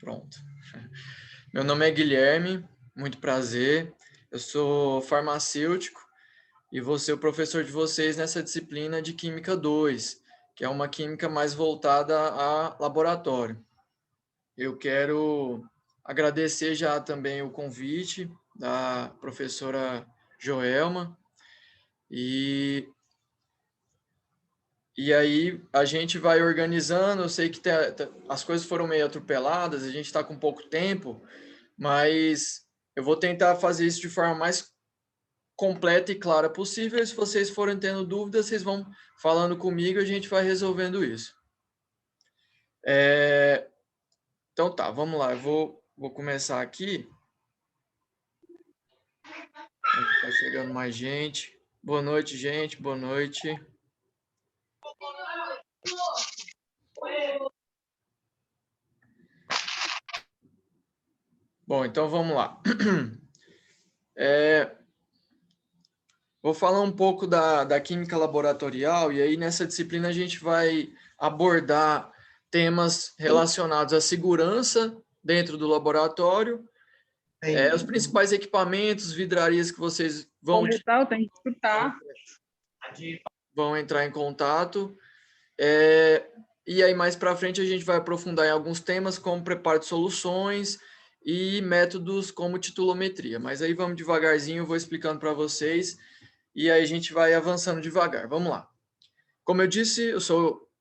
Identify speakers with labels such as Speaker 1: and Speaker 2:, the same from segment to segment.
Speaker 1: Pronto. Meu nome é Guilherme, muito prazer. Eu sou farmacêutico e vou ser o professor de vocês nessa disciplina de Química 2, que é uma química mais voltada a laboratório. Eu quero agradecer já também o convite da professora Joelma e aí a gente vai organizando. Eu sei que as coisas foram meio atropeladas, a gente está com pouco tempo, mas eu vou tentar fazer isso de forma mais completa e clara possível. E se vocês forem tendo dúvidas, vocês vão falando comigo e a gente vai resolvendo isso. Então tá, vamos lá. Eu vou começar aqui. Está chegando mais gente. Boa noite, gente. Boa noite. Bom, então vamos lá. Vou falar um pouco da química laboratorial, e aí nessa disciplina a gente vai abordar temas relacionados à segurança dentro do laboratório, os principais equipamentos, vidrarias que vocês vão entrar em contato, e aí mais para frente a gente vai aprofundar em alguns temas como preparo de soluções e métodos como titulometria. Mas aí vamos devagarzinho, eu vou explicando para vocês e aí a gente vai avançando devagar. Vamos lá. Como eu disse,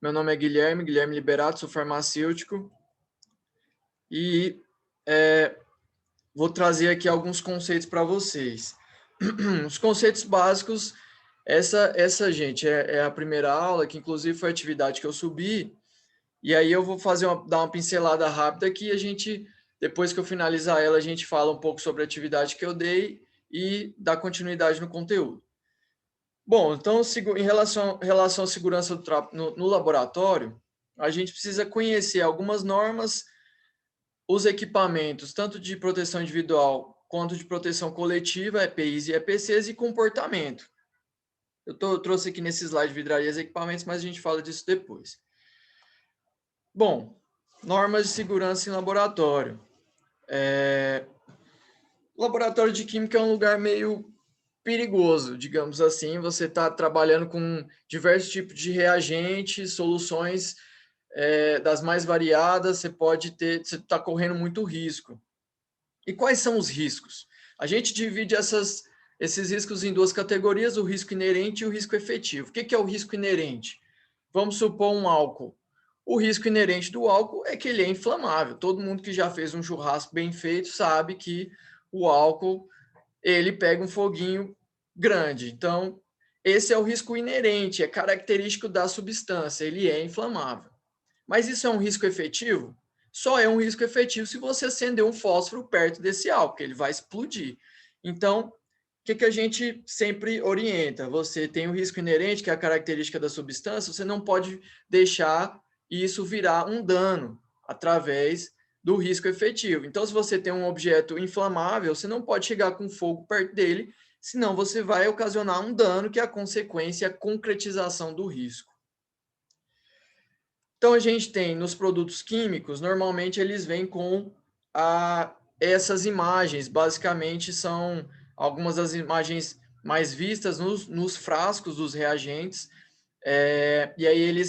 Speaker 1: meu nome é Guilherme Liberato, sou farmacêutico e vou trazer aqui alguns conceitos para vocês. Os conceitos básicos, gente, é a primeira aula, que inclusive foi a atividade que eu subi, e aí eu vou dar uma pincelada rápida aqui, a gente, depois que eu finalizar ela, a gente fala um pouco sobre a atividade que eu dei e dá continuidade no conteúdo. Bom, então, em relação à segurança no laboratório, a gente precisa conhecer algumas normas, os equipamentos, tanto de proteção individual quanto de proteção coletiva, EPIs e EPCs, e comportamento. Trouxe aqui nesse slide vidrarias e equipamentos, mas a gente fala disso depois. Bom, normas de segurança em laboratório. O laboratório de química é um lugar meio perigoso, digamos assim. Você está trabalhando com diversos tipos de reagentes, soluções das mais variadas. Você está correndo muito risco. E quais são os riscos? A gente divide esses riscos em duas categorias: o risco inerente e o risco efetivo. O que é o risco inerente? Vamos supor um álcool. O risco inerente do álcool é que ele é inflamável. Todo mundo que já fez um churrasco bem feito sabe que o álcool ele pega um foguinho grande. Então, esse é o risco inerente, é característico da substância, ele é inflamável. Mas isso é um risco efetivo? Só é um risco efetivo se você acender um fósforo perto desse álcool, ele vai explodir. Então, o que a gente sempre orienta? Você tem o risco inerente, que é a característica da substância, você não pode deixar isso virar um dano através do risco efetivo. Então, se você tem um objeto inflamável, você não pode chegar com fogo perto dele, senão você vai ocasionar um dano, que é a consequência, a concretização do risco. Então, a gente tem nos produtos químicos, normalmente eles vêm com essas imagens. Basicamente, são algumas das imagens mais vistas nos frascos dos reagentes. E aí,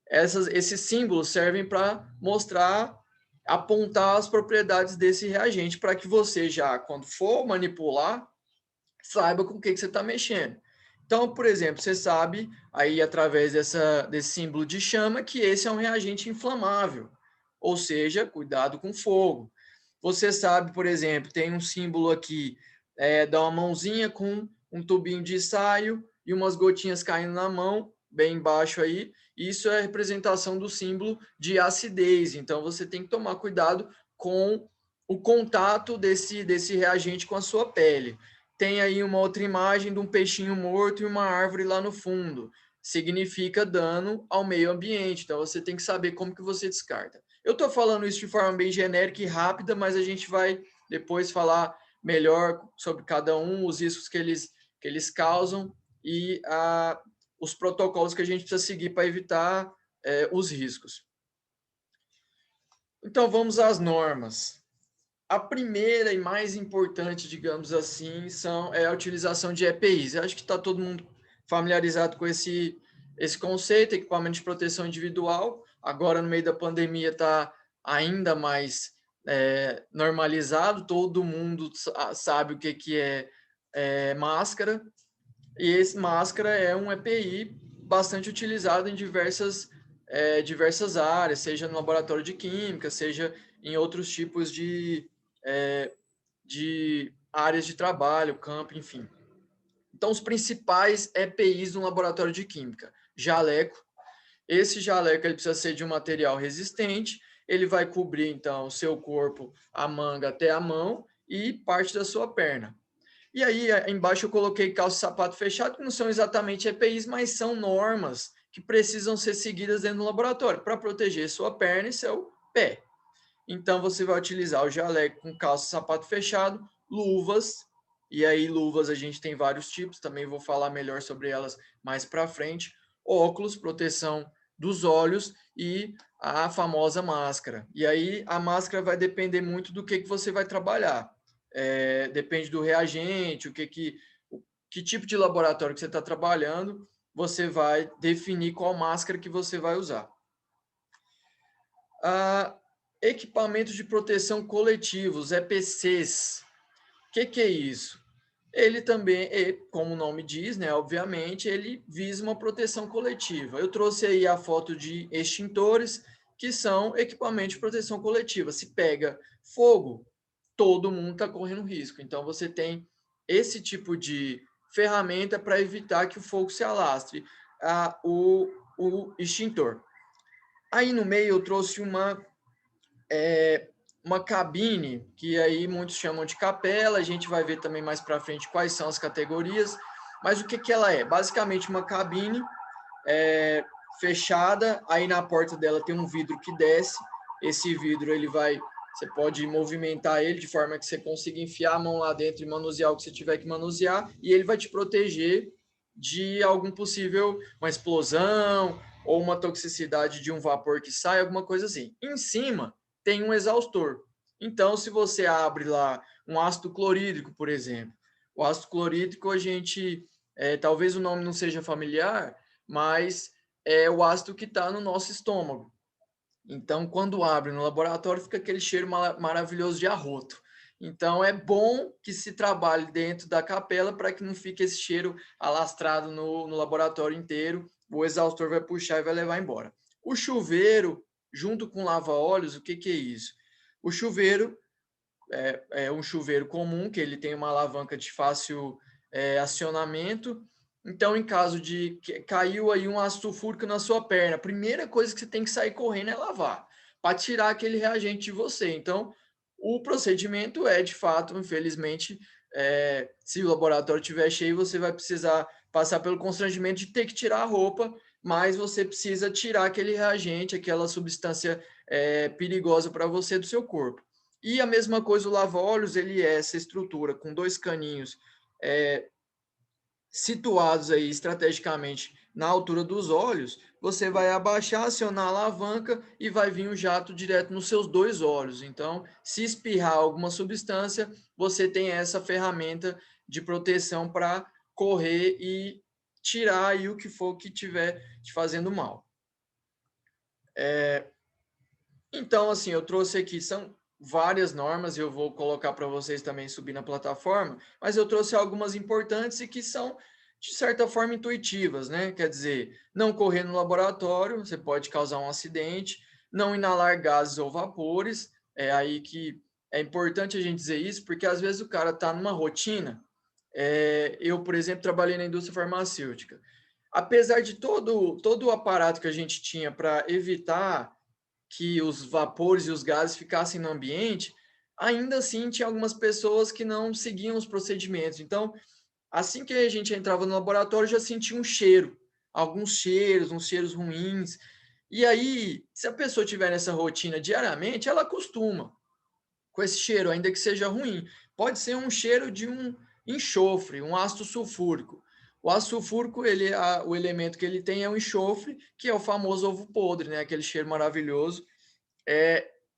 Speaker 1: esses símbolos servem para mostrar, apontar as propriedades desse reagente, para que você já, quando for manipular, saiba com o que você está mexendo. Então, por exemplo, você sabe aí através desse símbolo de chama que esse é um reagente inflamável, ou seja, cuidado com fogo. Você sabe, por exemplo, tem um símbolo aqui, dá uma mãozinha com um tubinho de ensaio e umas gotinhas caindo na mão, bem embaixo aí. Isso é a representação do símbolo de acidez. Então, você tem que tomar cuidado com o contato desse reagente com a sua pele. Tem aí uma outra imagem de um peixinho morto e uma árvore lá no fundo. Significa dano ao meio ambiente. Então, você tem que saber como que você descarta. Eu estou falando isso de forma bem genérica e rápida, mas a gente vai depois falar melhor sobre cada um, os riscos que eles causam e os protocolos que a gente precisa seguir para evitar os riscos. Então vamos às normas. A primeira e mais importante, digamos assim, é a utilização de EPIs. Eu acho que está todo mundo familiarizado com esse conceito, equipamento de proteção individual. Agora, no meio da pandemia, está ainda mais normalizado, todo mundo sabe o que é máscara, e esse máscara é um EPI bastante utilizado em diversas áreas, seja no laboratório de química, seja em outros tipos é, de áreas de trabalho, campo, enfim. Então, os principais EPIs no laboratório de química: jaleco. Esse jaleco ele precisa ser de um material resistente, ele vai cobrir, então, o seu corpo, a manga até a mão e parte da sua perna. E aí, embaixo eu coloquei calça e sapato fechado, que não são exatamente EPIs, mas são normas que precisam ser seguidas dentro do laboratório para proteger sua perna e seu pé. Então, você vai utilizar o jaleco com calça e sapato fechado, luvas, e aí luvas a gente tem vários tipos, também vou falar melhor sobre elas mais para frente, óculos, proteção dos olhos e a famosa máscara. E aí a máscara vai depender muito do que você vai trabalhar. Depende do reagente, que tipo de laboratório que você está trabalhando, você vai definir qual máscara que você vai usar. Ah, equipamentos de proteção coletivos, EPCs. O que é isso? Ele também, como o nome diz, né, obviamente, ele visa uma proteção coletiva. Eu trouxe aí a foto de extintores, que são equipamentos de proteção coletiva. Se pega fogo, todo mundo está correndo risco. Então, você tem esse tipo de ferramenta para evitar que o fogo se alastre, o extintor. Aí no meio eu trouxe uma cabine, que aí muitos chamam de capela, a gente vai ver também mais para frente quais são as categorias, mas o que ela é? Basicamente uma cabine é, fechada, aí na porta dela tem um vidro que desce, esse vidro você pode movimentar ele de forma que você consiga enfiar a mão lá dentro e manusear o que você tiver que manusear, e ele vai te proteger de algum possível, uma explosão ou uma toxicidade de um vapor que sai, alguma coisa assim. Em cima tem um exaustor. Então, se você abre lá um ácido clorídrico, por exemplo, o ácido clorídrico talvez o nome não seja familiar, mas é o ácido que está no nosso estômago. Então, quando abre no laboratório, fica aquele cheiro maravilhoso de arroto. Então, é bom que se trabalhe dentro da capela para que não fique esse cheiro alastrado no laboratório inteiro. O exaustor vai puxar e vai levar embora. O chuveiro, junto com lava-óleos, o que é isso? O chuveiro é um chuveiro comum, que ele tem uma alavanca de fácil acionamento. Então, em caso de que caiu aí um ácido sulfúrico na sua perna, a primeira coisa que você tem que sair correndo é lavar, para tirar aquele reagente de você. Então, o procedimento é, de fato, infelizmente, se o laboratório estiver cheio, você vai precisar passar pelo constrangimento de ter que tirar a roupa, mas você precisa tirar aquele reagente, aquela substância perigosa para você do seu corpo. E a mesma coisa o lava-óleos, ele é essa estrutura com dois caninhos situados aí estrategicamente na altura dos olhos, você vai abaixar, acionar a alavanca e vai vir o jato direto nos seus dois olhos. Então, se espirrar alguma substância, você tem essa ferramenta de proteção para correr e tirar aí o que for que tiver te fazendo mal. Então, assim, eu trouxe aqui, são várias normas, eu vou colocar para vocês também subir na plataforma, mas eu trouxe algumas importantes e que são, de certa forma, intuitivas, né? Quer dizer, não correr no laboratório, você pode causar um acidente, não inalar gases ou vapores, é aí que é importante a gente dizer isso, porque às vezes o cara está numa rotina. Eu, por exemplo, trabalhei na indústria farmacêutica. Apesar de todo o aparato que a gente tinha para evitar que os vapores e os gases ficassem no ambiente, ainda assim tinha algumas pessoas que não seguiam os procedimentos. Então, assim que a gente entrava no laboratório, já sentia um cheiro, alguns cheiros, uns cheiros ruins. E aí, se a pessoa tiver nessa rotina diariamente, ela acostuma com esse cheiro, ainda que seja ruim. Pode ser um cheiro de um enxofre, um ácido sulfúrico. O ácido sulfúrico, o elemento que ele tem é o enxofre, que é o famoso ovo podre, né? Aquele cheiro maravilhoso.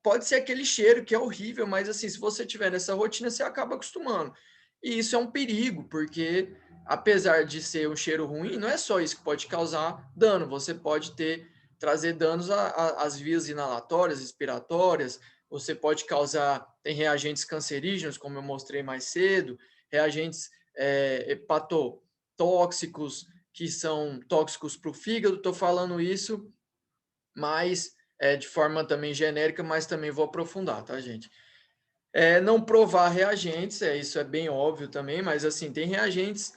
Speaker 1: pode ser aquele cheiro que é horrível, mas assim, se você tiver nessa rotina, você acaba acostumando. E isso é um perigo, porque apesar de ser um cheiro ruim, não é só isso que pode causar dano, você pode trazer danos às vias inalatórias, respiratórias, você pode causar, tem reagentes cancerígenos, como eu mostrei mais cedo, reagentes hepatotóxicos, que são tóxicos para o fígado, estou falando isso, mas de forma também genérica, mas também vou aprofundar, tá, gente? Não provar reagentes, isso é bem óbvio também, mas assim, tem reagentes,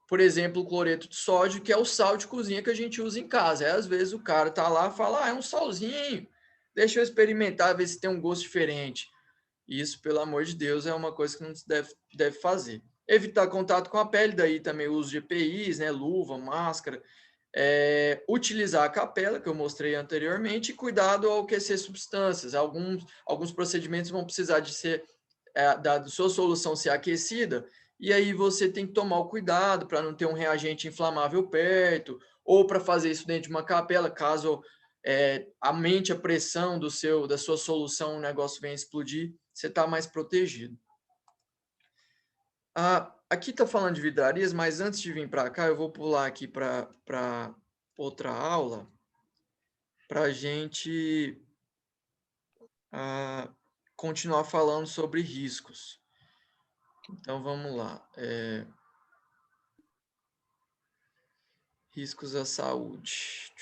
Speaker 1: por exemplo, o cloreto de sódio, que é o sal de cozinha que a gente usa em casa. Às vezes o cara tá lá e fala, é um salzinho, deixa eu experimentar, ver se tem um gosto diferente. Isso, pelo amor de Deus, é uma coisa que não se deve fazer. Evitar contato com a pele, daí também o uso de EPIs, né, luva, máscara, utilizar a capela, que eu mostrei anteriormente, e cuidado ao aquecer substâncias. Alguns procedimentos vão precisar de ser, da sua solução ser aquecida, e aí você tem que tomar o cuidado para não ter um reagente inflamável perto, ou para fazer isso dentro de uma capela, caso aumente a pressão da sua solução, o negócio venha explodir, você está mais protegido. Aqui está falando de vidrarias, mas antes de vir para cá, eu vou pular aqui para outra aula, para a gente continuar falando sobre riscos. Então, vamos lá. Riscos à saúde.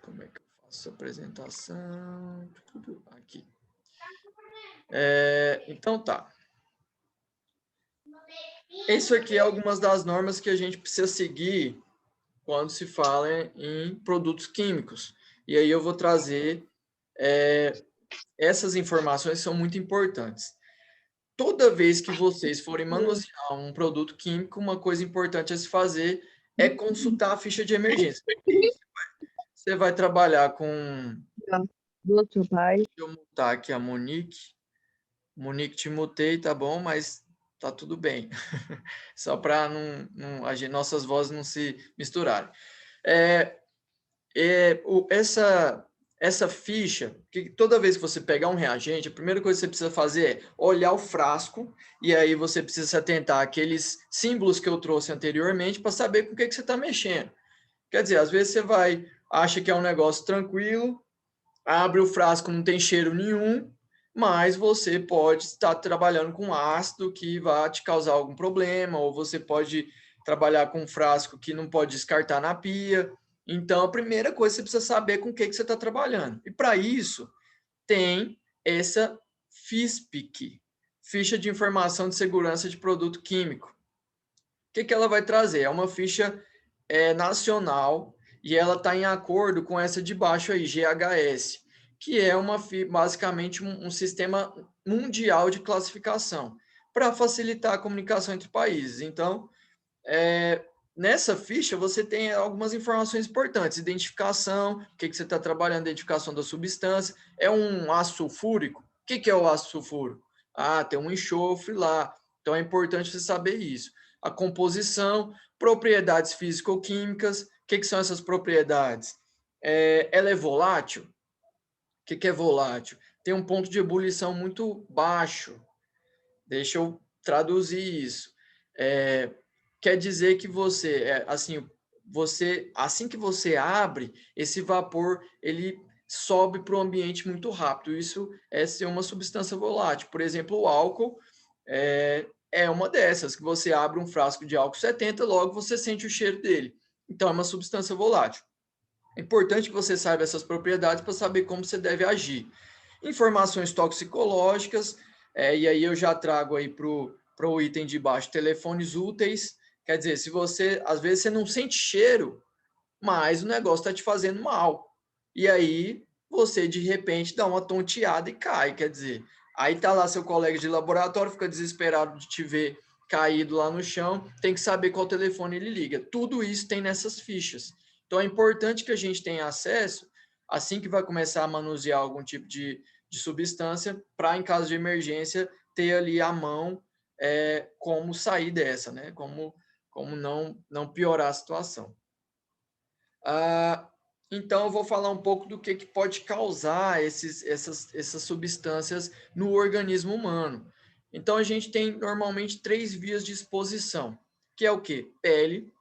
Speaker 1: Como é que eu faço a apresentação? Aqui. Então, tá. Isso aqui é algumas das normas que a gente precisa seguir quando se fala em produtos químicos. E aí eu vou trazer essas informações, são muito importantes. Toda vez que vocês forem manusear um produto químico, uma coisa importante a se fazer é consultar a ficha de emergência. Você vai trabalhar com...
Speaker 2: Do outro pai.
Speaker 1: Deixa eu mutar aqui a Monique. Monique, te mutei, tá bom, mas tá tudo bem. Só para nossas vozes não se misturarem. Essa ficha, que toda vez que você pegar um reagente, a primeira coisa que você precisa fazer é olhar o frasco, e aí você precisa se atentar àqueles símbolos que eu trouxe anteriormente para saber com o que você está mexendo. Quer dizer, às vezes você acha que é um negócio tranquilo, abre o frasco, não tem cheiro nenhum, mas você pode estar trabalhando com ácido que vai te causar algum problema, ou você pode trabalhar com um frasco que não pode descartar na pia. Então, a primeira coisa, você precisa saber com o que você está trabalhando. E para isso, tem essa FISPIC, Ficha de Informação de Segurança de Produto Químico. O que ela vai trazer? É uma ficha nacional e ela está em acordo com essa de baixo aí, GHS, que é basicamente um sistema mundial de classificação para facilitar a comunicação entre países. Então, nessa ficha você tem algumas informações importantes, identificação, o que você está trabalhando, identificação da substância, é um ácido sulfúrico. O que é o ácido sulfúrico? Tem um enxofre lá, então é importante você saber isso. A composição, propriedades físico-químicas, o que são essas propriedades? Ela é volátil? O que é volátil? Tem um ponto de ebulição muito baixo. Deixa eu traduzir isso. Quer dizer que assim que você abre, esse vapor ele sobe para o ambiente muito rápido. Isso é ser uma substância volátil. Por exemplo, o álcool é uma dessas, que você abre um frasco de álcool 70, logo você sente o cheiro dele. Então, é uma substância volátil. É importante que você saiba essas propriedades para saber como você deve agir. Informações toxicológicas, e aí eu já trago aí para o item de baixo, telefones úteis. Quer dizer, se você, às vezes você não sente cheiro, mas o negócio está te fazendo mal. E aí você, de repente, dá uma tonteada e cai. Quer dizer, aí tá lá seu colega de laboratório, fica desesperado de te ver caído lá no chão, tem que saber qual telefone ele liga. Tudo isso tem nessas fichas. Então é importante que a gente tenha acesso, assim que vai começar a manusear algum tipo de substância, para, em caso de emergência, ter ali à mão como sair dessa, né? Como não piorar a situação. Então, eu vou falar um pouco do que pode causar essas substâncias no organismo humano. Então, a gente tem normalmente três vias de exposição, que é o quê? Pele,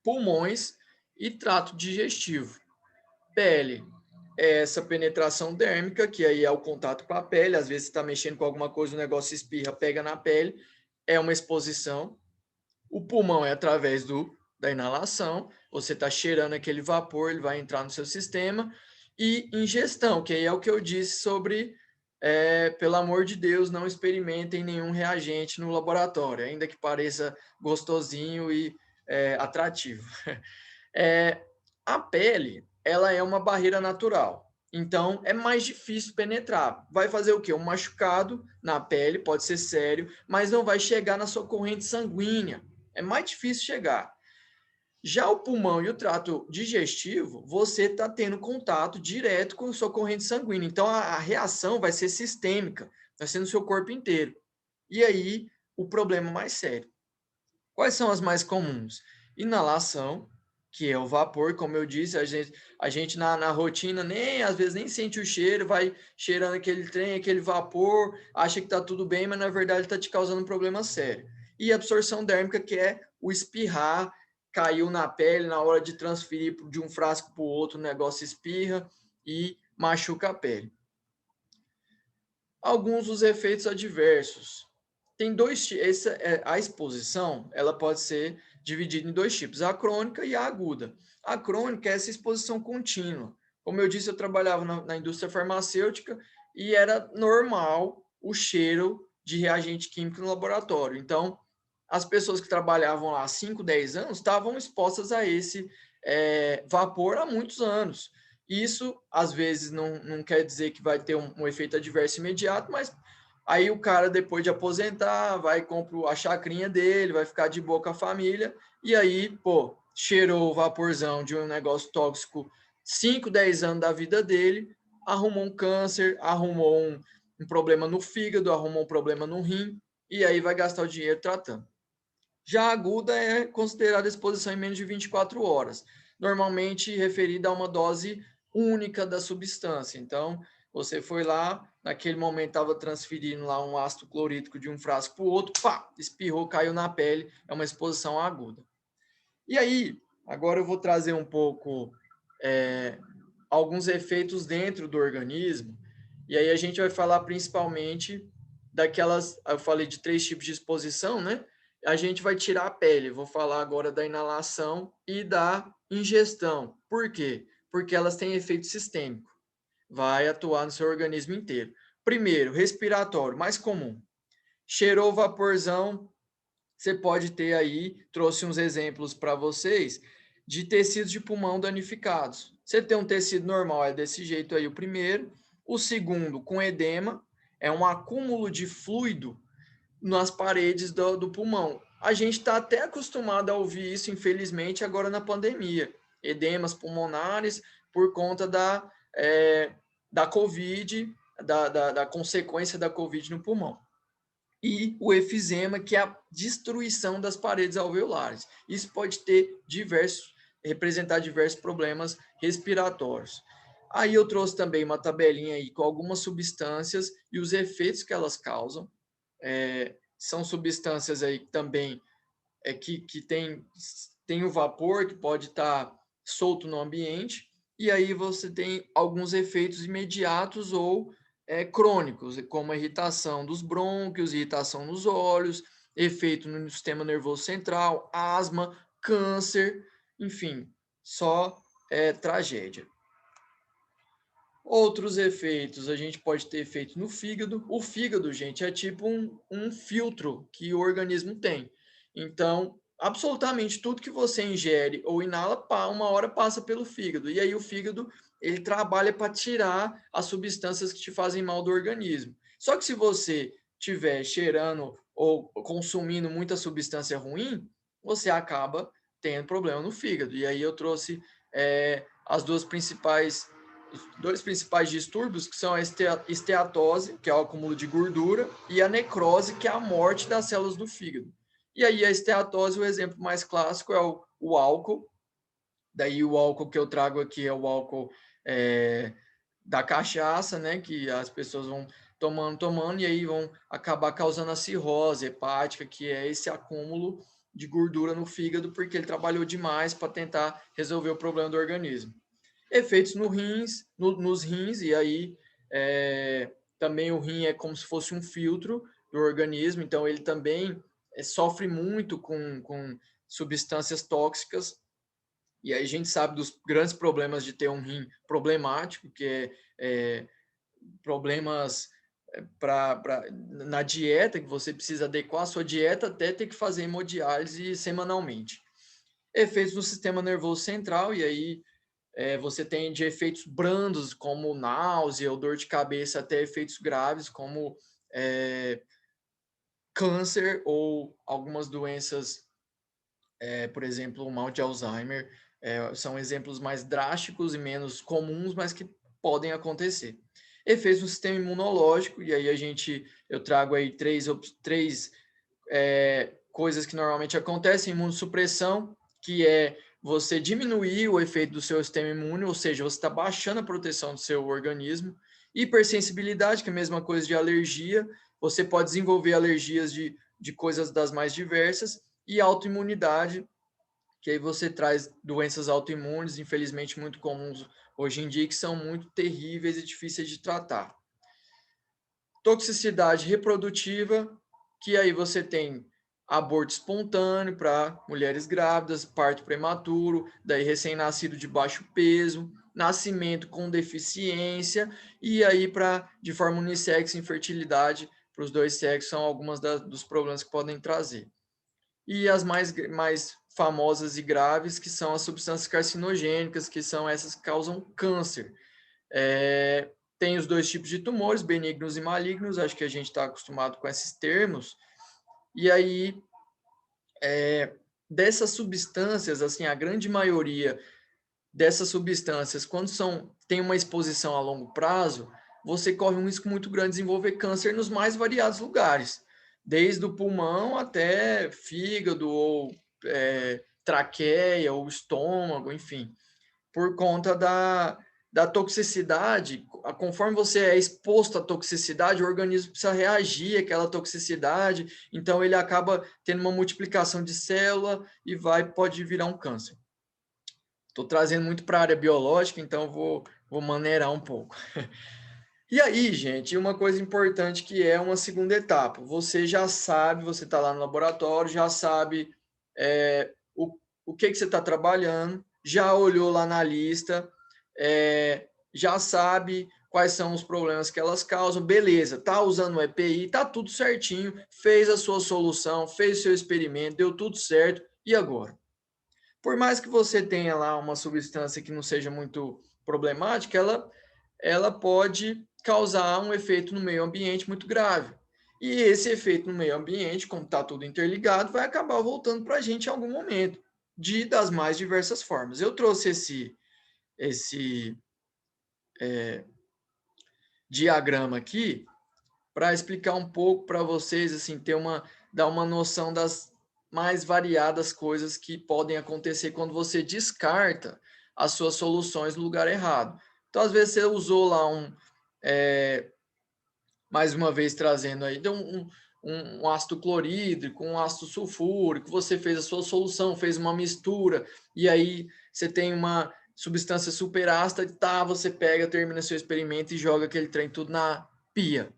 Speaker 1: pulmões e trato digestivo. Pele é essa penetração dérmica, que aí é o contato com a pele, às vezes você está mexendo com alguma coisa, o negócio espirra, pega na pele, é uma exposição. O pulmão é através da inalação, você está cheirando aquele vapor, ele vai entrar no seu sistema. E ingestão, que aí é o que eu disse sobre, pelo amor de Deus, não experimentem nenhum reagente no laboratório, ainda que pareça gostosinho e atrativo. É, a pele, ela é uma barreira natural. Então, é mais difícil penetrar. Vai fazer o quê? Um machucado na pele, pode ser sério, mas não vai chegar na sua corrente sanguínea. É mais difícil chegar. Já o pulmão e o trato digestivo, você está tendo contato direto com a sua corrente sanguínea. Então, a reação vai ser sistêmica, vai ser no seu corpo inteiro. E aí, o problema mais sério. Quais são as mais comuns? Inalação, que é o vapor, como eu disse, a gente na rotina nem às vezes nem sente o cheiro, vai cheirando aquele trem, aquele vapor, acha que está tudo bem, mas na verdade está te causando um problema sério. E absorção dérmica, que é o espirrar, caiu na pele, na hora de transferir de um frasco para o outro, o negócio espirra e machuca a pele. Alguns dos efeitos adversos. Tem dois, a exposição, ela pode ser dividida em dois tipos, a crônica e a aguda. A crônica é essa exposição contínua. Como eu disse, eu trabalhava na indústria farmacêutica e era normal o cheiro de reagente químico no laboratório. Então, as pessoas que trabalhavam lá há 5, 10 anos estavam expostas a esse vapor há muitos anos. Isso, às vezes, não quer dizer que vai ter um efeito adverso imediato, mas aí o cara, depois de aposentar, vai comprar a chacrinha dele, vai ficar de boa com a família, e aí, pô, cheirou o vaporzão de um negócio tóxico 5, 10 anos da vida dele, arrumou um câncer, arrumou um problema no fígado, arrumou um problema no rim, e aí vai gastar o dinheiro tratando. Já a aguda é considerada exposição em menos de 24 horas, normalmente referida a uma dose única da substância. Então, você foi lá, naquele momento estava transferindo lá um ácido clorídrico de um frasco para o outro, pá, espirrou, caiu na pele, é uma exposição aguda. E aí, agora eu vou trazer um pouco alguns efeitos dentro do organismo, e aí a gente vai falar principalmente daquelas, eu falei de três tipos de exposição, né? A gente vai tirar a pele, vou falar agora da inalação e da ingestão. Por quê? Porque elas têm efeito sistêmico, vai atuar no seu organismo inteiro. Primeiro, respiratório, mais comum. Cheirou vaporzão, você pode ter aí, trouxe uns exemplos para vocês, de tecidos de pulmão danificados. Você tem um tecido normal, é desse jeito aí o primeiro. O segundo, com edema, é um acúmulo de fluido nas paredes do pulmão. A gente está até acostumado a ouvir isso, infelizmente, agora na pandemia. Edemas pulmonares por conta da Covid, da consequência da Covid no pulmão. E o efizema, que é a destruição das paredes alveolares. Isso pode representar diversos problemas respiratórios. Aí eu trouxe também uma tabelinha aí com algumas substâncias e os efeitos que elas causam. São substâncias aí também que tem o vapor que pode estar solto no ambiente, e aí você tem alguns efeitos imediatos ou crônicos, como a irritação dos brônquios, irritação nos olhos, efeito no sistema nervoso central, asma, câncer, enfim, só tragédia. Outros efeitos, a gente pode ter efeito no fígado. O fígado, gente, é tipo um filtro que o organismo tem. Então, absolutamente tudo que você ingere ou inala, uma hora passa pelo fígado. E aí o fígado, ele trabalha para tirar as substâncias que te fazem mal do organismo. Só que se você estiver cheirando ou consumindo muita substância ruim, você acaba tendo problema no fígado. E aí eu trouxe as dois principais distúrbios, que são a esteatose, que é o acúmulo de gordura, e a necrose, que é a morte das células do fígado. E aí a esteatose, o exemplo mais clássico é o álcool, Daí o álcool que eu trago aqui é o álcool da cachaça, né? Que as pessoas vão tomando, e aí vão acabar causando a cirrose hepática, que é esse acúmulo de gordura no fígado, porque ele trabalhou demais para tentar resolver o problema do organismo. Efeitos no rins, nos rins, e aí também o rim é como se fosse um filtro do organismo, então ele também sofre muito com substâncias tóxicas, e aí a gente sabe dos grandes problemas de ter um rim problemático, que é problemas na dieta, que você precisa adequar a sua dieta até ter que fazer hemodiálise semanalmente. Efeitos no sistema nervoso central, e aí você tem de efeitos brandos, como náusea ou dor de cabeça, até efeitos graves, como câncer ou algumas doenças, por exemplo, o mal de Alzheimer, são exemplos mais drásticos e menos comuns, mas que podem acontecer. Efeitos no sistema imunológico, e aí eu trago aí três coisas que normalmente acontecem: imunossupressão, que é você diminuir o efeito do seu sistema imune, ou seja, você está baixando a proteção do seu organismo. Hipersensibilidade, que é a mesma coisa de alergia, você pode desenvolver alergias de coisas das mais diversas. E autoimunidade, que aí você traz doenças autoimunes, infelizmente muito comuns hoje em dia, que são muito terríveis e difíceis de tratar. Toxicidade reprodutiva, que aí você tem aborto espontâneo para mulheres grávidas, parto prematuro, daí recém-nascido de baixo peso, nascimento com deficiência, e aí de forma unissex, infertilidade para os dois sexos são algumas dos problemas que podem trazer. E as mais famosas e graves, que são as substâncias carcinogênicas, que são essas que causam câncer. Tem os dois tipos de tumores, benignos e malignos, acho que a gente está acostumado com esses termos. E aí, dessas substâncias, assim, a grande maioria dessas substâncias, quando tem uma exposição a longo prazo, você corre um risco muito grande de desenvolver câncer nos mais variados lugares, desde o pulmão até fígado, ou traqueia, ou estômago, enfim, por conta da toxicidade. Conforme você é exposto à toxicidade, o organismo precisa reagir àquela toxicidade, então ele acaba tendo uma multiplicação de célula e pode virar um câncer. Estou trazendo muito para a área biológica, então vou maneirar um pouco. E aí, gente, uma coisa importante, que é uma segunda etapa. Você já sabe, você está lá no laboratório, já sabe o que você está trabalhando, já olhou lá na lista, já sabe quais são os problemas que elas causam, beleza, está usando o EPI, está tudo certinho, fez a sua solução, fez o seu experimento, deu tudo certo, e agora? Por mais que você tenha lá uma substância que não seja muito problemática, ela pode causar um efeito no meio ambiente muito grave. E esse efeito no meio ambiente, como está tudo interligado, vai acabar voltando para a gente em algum momento, das mais diversas formas. Eu trouxe esse diagrama aqui para explicar um pouco para vocês, assim, dar uma noção das mais variadas coisas que podem acontecer quando você descarta as suas soluções no lugar errado. Então, às vezes, você usou lá mais uma vez trazendo aí, deu um ácido clorídrico, um ácido sulfúrico, você fez a sua solução, fez uma mistura, e aí você tem uma substância superácida, você pega, termina seu experimento e joga aquele trem tudo na pia.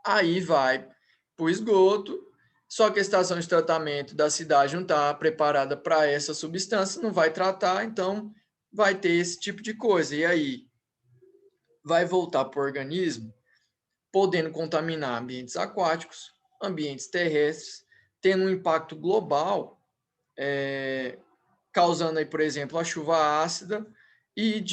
Speaker 1: Aí vai para o esgoto, só que a estação de tratamento da cidade não está preparada para essa substância, não vai tratar, então vai ter esse tipo de coisa. E aí vai voltar para o organismo, podendo contaminar ambientes aquáticos, ambientes terrestres, tendo um impacto global, causando aí, por exemplo, a chuva ácida e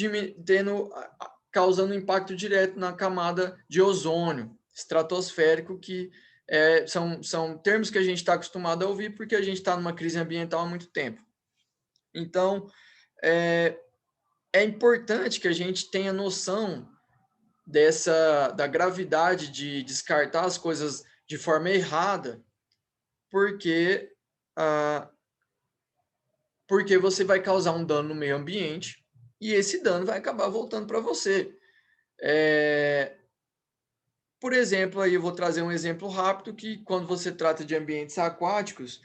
Speaker 1: causando um impacto direto na camada de ozônio estratosférico, que são termos que a gente está acostumado a ouvir porque a gente está numa crise ambiental há muito tempo. Então, é importante que a gente tenha noção da gravidade de descartar as coisas de forma errada, porque porque você vai causar um dano no meio ambiente e esse dano vai acabar voltando para você. Por exemplo, aí eu vou trazer um exemplo rápido que quando você trata de ambientes aquáticos,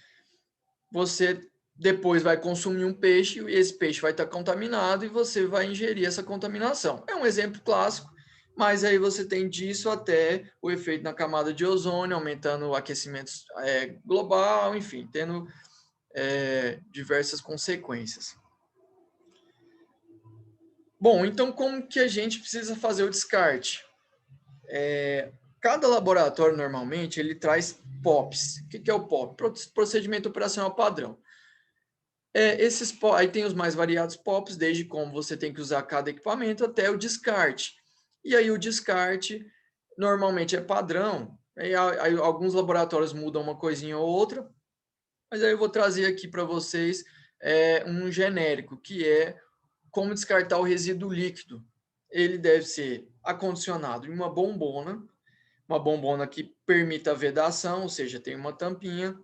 Speaker 1: você depois vai consumir um peixe e esse peixe vai estar contaminado e você vai ingerir essa contaminação. É um exemplo clássico, mas aí você tem disso até o efeito na camada de ozônio, aumentando o aquecimento global, enfim, tendo diversas consequências. Bom, então como que a gente precisa fazer o descarte? Cada laboratório, normalmente, ele traz POPs. O que é o POP? Procedimento operacional padrão. Aí tem os mais variados POPs, desde como você tem que usar cada equipamento até o descarte. E aí o descarte, normalmente é padrão. Aí alguns laboratórios mudam uma coisinha ou outra, mas aí eu vou trazer aqui para vocês um genérico, que é como descartar o resíduo líquido. Ele deve ser acondicionado em uma bombona que permita a vedação, ou seja, tem uma tampinha,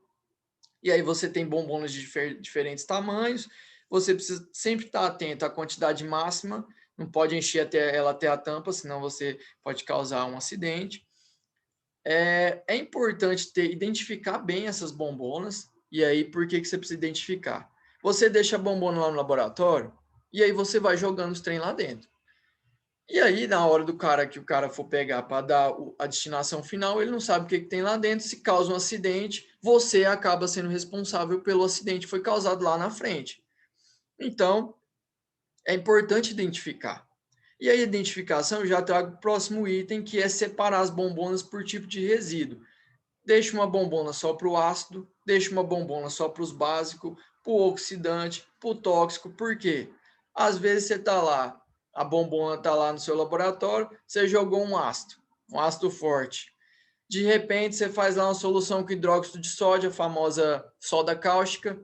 Speaker 1: e aí você tem bombonas de diferentes tamanhos, você precisa sempre estar atento à quantidade máxima, não pode encher ela até a tampa, senão você pode causar um acidente. É importante identificar bem essas bombonas, e aí por que você precisa identificar? Você deixa a bombona lá no laboratório, e aí você vai jogando os trem lá dentro. E aí, na hora que o cara for pegar para dar a destinação final, ele não sabe o que tem lá dentro. Se causa um acidente, você acaba sendo responsável pelo acidente que foi causado lá na frente. Então, é importante identificar. E a identificação, eu já trago o próximo item, que é separar as bombonas por tipo de resíduo. Deixa uma bombona só para o ácido, deixa uma bombona só para os básicos, para o oxidante, para o tóxico. Por quê? Às vezes você está lá, a bombona está lá no seu laboratório, você jogou um ácido forte. De repente, você faz lá uma solução com hidróxido de sódio, a famosa soda cáustica,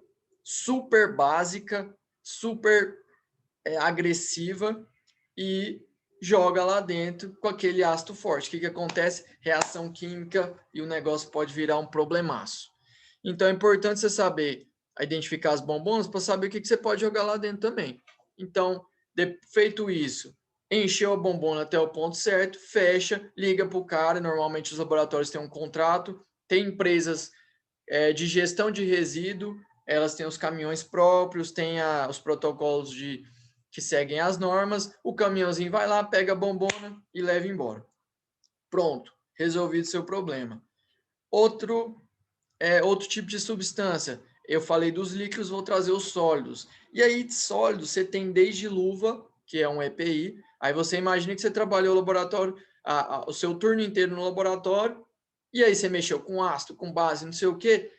Speaker 1: super básica, super agressiva, e joga lá dentro com aquele ácido forte. O que acontece? Reação química e o negócio pode virar um problemaço. Então é importante você saber identificar as bombonas para saber o que você pode jogar lá dentro também. Então, feito isso, encheu a bombona até o ponto certo, fecha, liga para o cara. Normalmente os laboratórios têm um contrato, tem empresas de gestão de resíduo, elas têm os caminhões próprios, têm os protocolos que seguem as normas, o caminhãozinho vai lá, pega a bombona e leva embora. Pronto, resolvido seu problema. Outro tipo de substância, eu falei dos líquidos, vou trazer os sólidos. E aí, sólidos, você tem desde luva, que é um EPI, aí você imagina que você trabalhou no laboratório, o seu turno inteiro no laboratório, e aí você mexeu com ácido, com base, não sei o quê,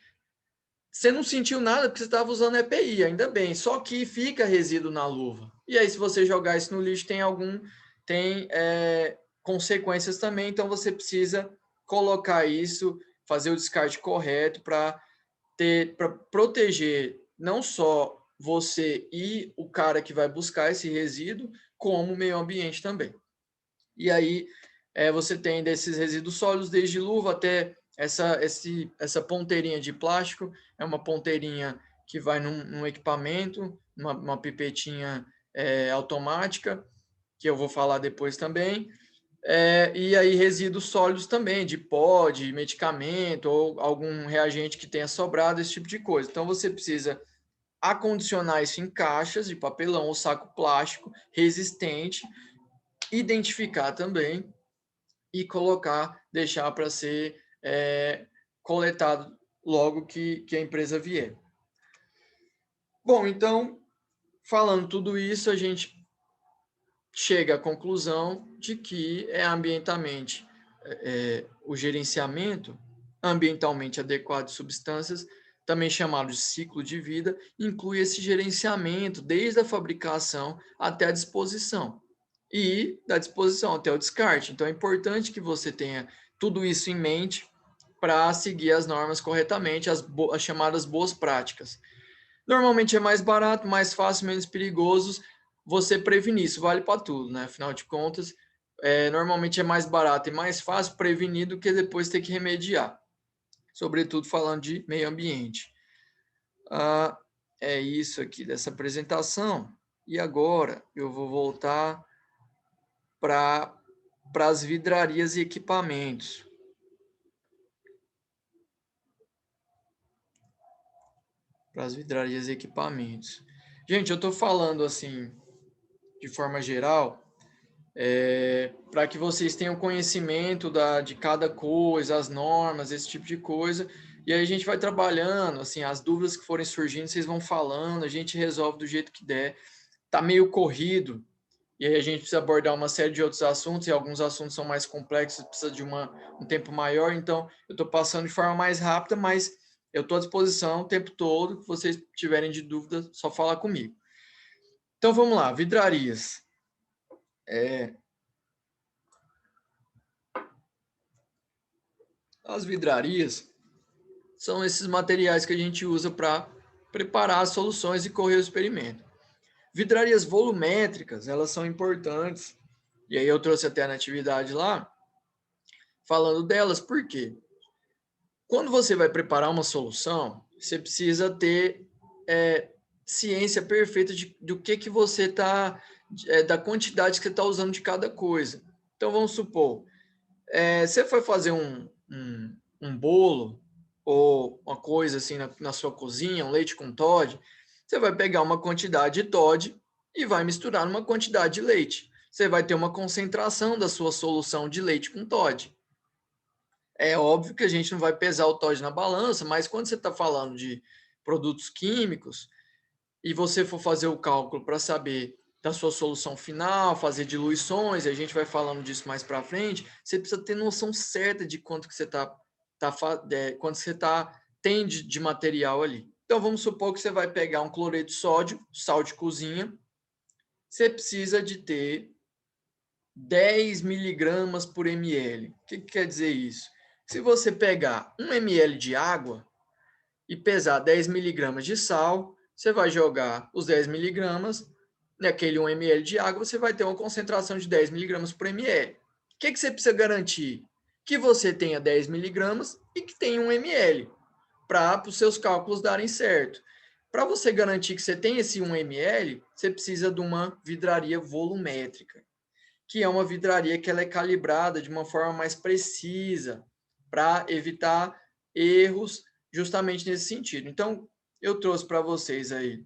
Speaker 1: você não sentiu nada porque você estava usando EPI, ainda bem. Só que fica resíduo na luva. E aí, se você jogar isso no lixo, tem consequências também. Então, você precisa colocar isso, fazer o descarte correto para proteger não só você e o cara que vai buscar esse resíduo, como o meio ambiente também. E aí, você tem desses resíduos sólidos, desde luva até essa ponteirinha de plástico, é uma ponteirinha que vai num equipamento, uma pipetinha automática, que eu vou falar depois também. E aí resíduos sólidos também, de pó, de medicamento, ou algum reagente que tenha sobrado, esse tipo de coisa. Então você precisa acondicionar isso em caixas de papelão ou saco plástico resistente, identificar também e colocar, deixar para ser coletado logo que a empresa vier. Bom, então, falando tudo isso, a gente chega à conclusão de que o gerenciamento ambientalmente adequado de substâncias, também chamado de ciclo de vida, inclui esse gerenciamento desde a fabricação até a disposição e da disposição até o descarte. Então é importante que você tenha tudo isso em mente para seguir as normas corretamente, as chamadas boas práticas. Normalmente é mais barato, mais fácil, menos perigoso você prevenir. Isso vale para tudo, né? Afinal de contas, normalmente é mais barato e mais fácil prevenir do que depois ter que remediar. Sobretudo falando de meio ambiente. é isso aqui dessa apresentação. E agora eu vou voltar para as vidrarias e equipamentos. Para as vidrarias e equipamentos. Gente, eu estou falando assim, de forma geral, para que vocês tenham conhecimento de cada coisa, as normas, esse tipo de coisa. E aí a gente vai trabalhando, assim, as dúvidas que forem surgindo, vocês vão falando, a gente resolve do jeito que der. Tá meio corrido, e aí a gente precisa abordar uma série de outros assuntos, e alguns assuntos são mais complexos, precisa de um tempo maior, então eu estou passando de forma mais rápida, mas eu estou à disposição o tempo todo, se vocês tiverem de dúvida, só falar comigo. Então vamos lá, vidrarias. As vidrarias são esses materiais que a gente usa para preparar as soluções e correr o experimento. Vidrarias volumétricas, elas são importantes, e aí eu trouxe até a atividade lá, falando delas, por quê? Quando você vai preparar uma solução, você precisa ter ciência perfeita do que você está, da quantidade que você está usando de cada coisa. Então, vamos supor, você foi fazer um bolo ou uma coisa assim na sua cozinha, um leite com Toddy, você vai pegar uma quantidade de Toddy e vai misturar numa quantidade de leite. Você vai ter uma concentração da sua solução de leite com Toddy. É óbvio que a gente não vai pesar o Toddy na balança, mas quando você está falando de produtos químicos e você for fazer o cálculo para saber da sua solução final, fazer diluições, e a gente vai falando disso mais para frente, você precisa ter noção certa de quanto que você quanto você tem de material ali. Então vamos supor que você vai pegar um cloreto de sódio, sal de cozinha, você precisa de ter 10 miligramas por ml. O que quer dizer isso? Se você pegar 1 ml de água e pesar 10 miligramas de sal, você vai jogar os 10 miligramas naquele 1 ml de água, você vai ter uma concentração de 10 miligramas por ml. O que você precisa garantir? Que você tenha 10 miligramas e que tenha 1 ml, para os seus cálculos darem certo. Para você garantir que você tem esse 1 ml, você precisa de uma vidraria volumétrica, que é uma vidraria que ela é calibrada de uma forma mais precisa para evitar erros justamente nesse sentido. Então, eu trouxe para vocês aí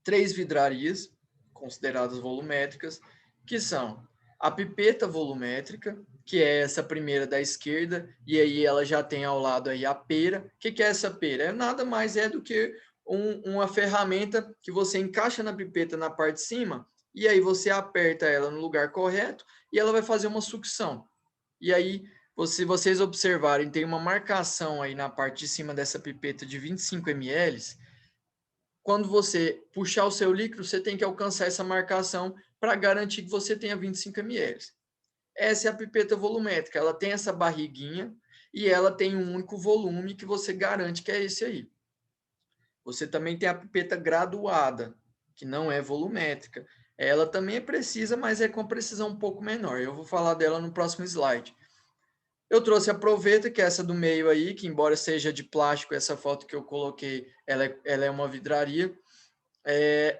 Speaker 1: 3 vidrarias consideradas volumétricas, que são a pipeta volumétrica, que é essa primeira da esquerda, e aí ela já tem ao lado aí a pera. O que é essa pera? Nada mais é do que uma ferramenta que você encaixa na pipeta na parte de cima, e aí você aperta ela no lugar correto e ela vai fazer uma sucção. E aí, se vocês observarem, tem uma marcação aí na parte de cima dessa pipeta de 25 ml. Quando você puxar o seu líquido, você tem que alcançar essa marcação para garantir que você tenha 25 ml. Essa é a pipeta volumétrica, ela tem essa barriguinha e ela tem um único volume que você garante que é esse aí. Você também tem a pipeta graduada, que não é volumétrica. Ela também é precisa, mas é com precisão um pouco menor. Eu vou falar dela no próximo slide. Eu trouxe a proveta, que é essa do meio aí, que embora seja de plástico, essa foto que eu coloquei, ela é uma vidraria.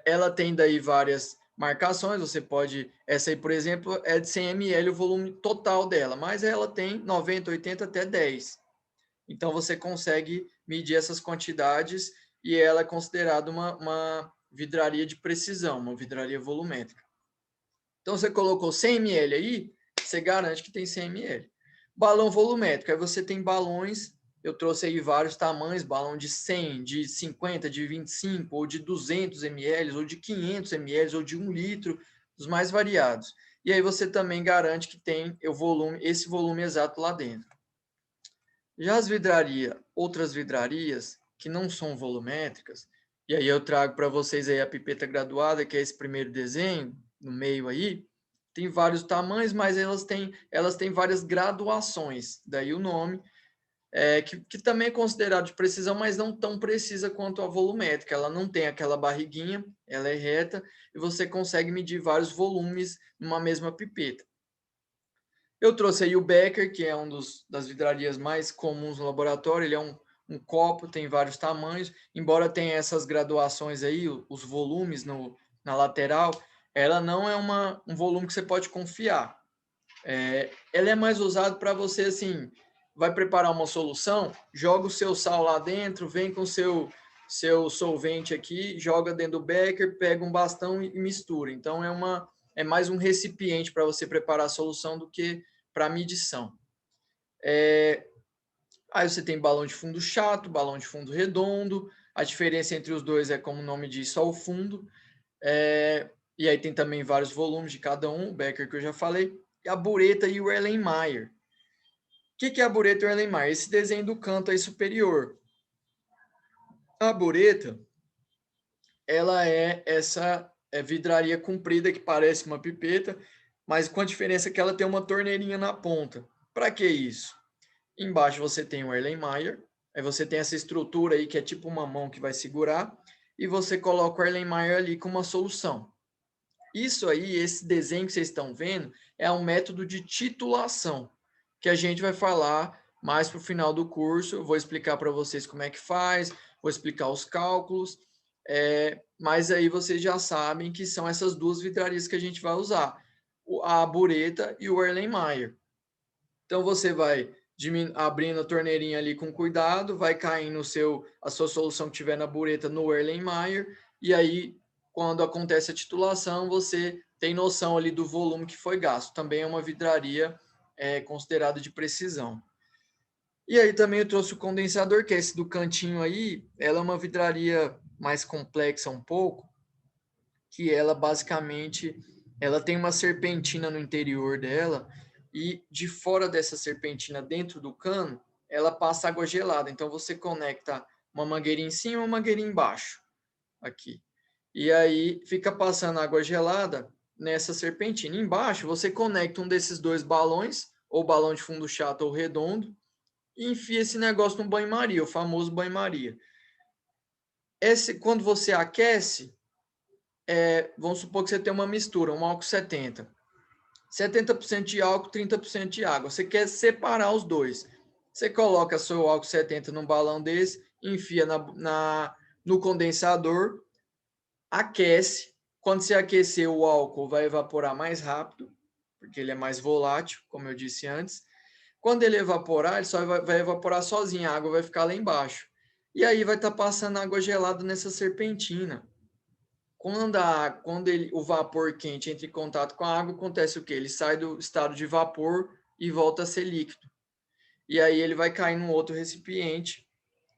Speaker 1: Ela tem daí várias marcações, você pode... Essa aí, por exemplo, é de 100 ml o volume total dela, mas ela tem 90, 80, até 10. Então, você consegue medir essas quantidades e ela é considerada uma vidraria de precisão, uma vidraria volumétrica. Então, você colocou 100 ml aí, você garante que tem 100 ml. Balão volumétrico, aí você tem balões, eu trouxe aí vários tamanhos, balão de 100, de 50, de 25, ou de 200 ml, ou de 500 ml, ou de 1 litro, os mais variados. E aí você também garante que tem esse volume exato lá dentro. Já as vidrarias, outras vidrarias que não são volumétricas, e aí eu trago para vocês aí a pipeta graduada, que é esse primeiro desenho, no meio aí, tem vários tamanhos, mas elas têm várias graduações, daí o nome, que também é considerado de precisão, mas não tão precisa quanto a volumétrica. Ela não tem aquela barriguinha, ela é reta, e você consegue medir vários volumes numa mesma pipeta. Eu trouxe aí o Becker, que é das vidrarias mais comuns no laboratório. Ele é um um copo tem vários tamanhos, embora tenha essas graduações aí, os volumes na lateral, ela não é um volume que você pode confiar. Ela é mais usada para você, assim, vai preparar uma solução, joga o seu sal lá dentro, vem com o seu solvente aqui, joga dentro do becker, pega um bastão e mistura. Então, é mais um recipiente para você preparar a solução do que para medição. Aí você tem balão de fundo chato, balão de fundo redondo. A diferença entre os dois é, como o nome diz, só o fundo. E aí tem também vários volumes de cada um, o Becker que eu já falei. E a bureta e o Erlenmeyer. O que é a bureta e o Erlenmeyer? Esse desenho do canto aí superior. A bureta, ela é essa vidraria comprida que parece uma pipeta, mas com a diferença que ela tem uma torneirinha na ponta. Para que isso? Embaixo você tem o Erlenmeyer, aí você tem essa estrutura aí que é tipo uma mão que vai segurar, e você coloca o Erlenmeyer ali com uma solução. Isso aí, esse desenho que vocês estão vendo, é um método de titulação, que a gente vai falar mais para o final do curso. Eu vou explicar para vocês como é que faz, vou explicar os cálculos, mas aí vocês já sabem que são essas duas vidrarias que a gente vai usar, a bureta e o Erlenmeyer. Então você vai abrindo a torneirinha ali com cuidado, vai caindo a sua solução que tiver na bureta no Erlenmeyer, e aí quando acontece a titulação, você tem noção ali do volume que foi gasto. Também é uma vidraria considerada de precisão. E aí também eu trouxe o condensador, que é esse do cantinho aí. Ela é uma vidraria mais complexa um pouco, que ela basicamente ela tem uma serpentina no interior dela, e de fora dessa serpentina, dentro do cano, ela passa água gelada. Então você conecta uma mangueirinha em cima e uma mangueirinha embaixo, aqui. E aí fica passando água gelada nessa serpentina. Embaixo você conecta um desses dois balões, ou balão de fundo chato ou redondo, e enfia esse negócio no banho-maria, o famoso banho-maria. Quando você aquece, vamos supor que você tem uma mistura, um álcool 70. 70% de álcool, 30% de água. Você quer separar os dois. Você coloca seu álcool 70 num balão desse, enfia no condensador, aquece. Quando você aquecer, o álcool vai evaporar mais rápido, porque ele é mais volátil, como eu disse antes. Quando ele evaporar, ele só vai evaporar sozinho, a água vai ficar lá embaixo. E aí vai estar passando água gelada nessa serpentina. Quando o vapor quente entra em contato com a água, acontece o quê? Ele sai do estado de vapor e volta a ser líquido. E aí ele vai cair num outro recipiente,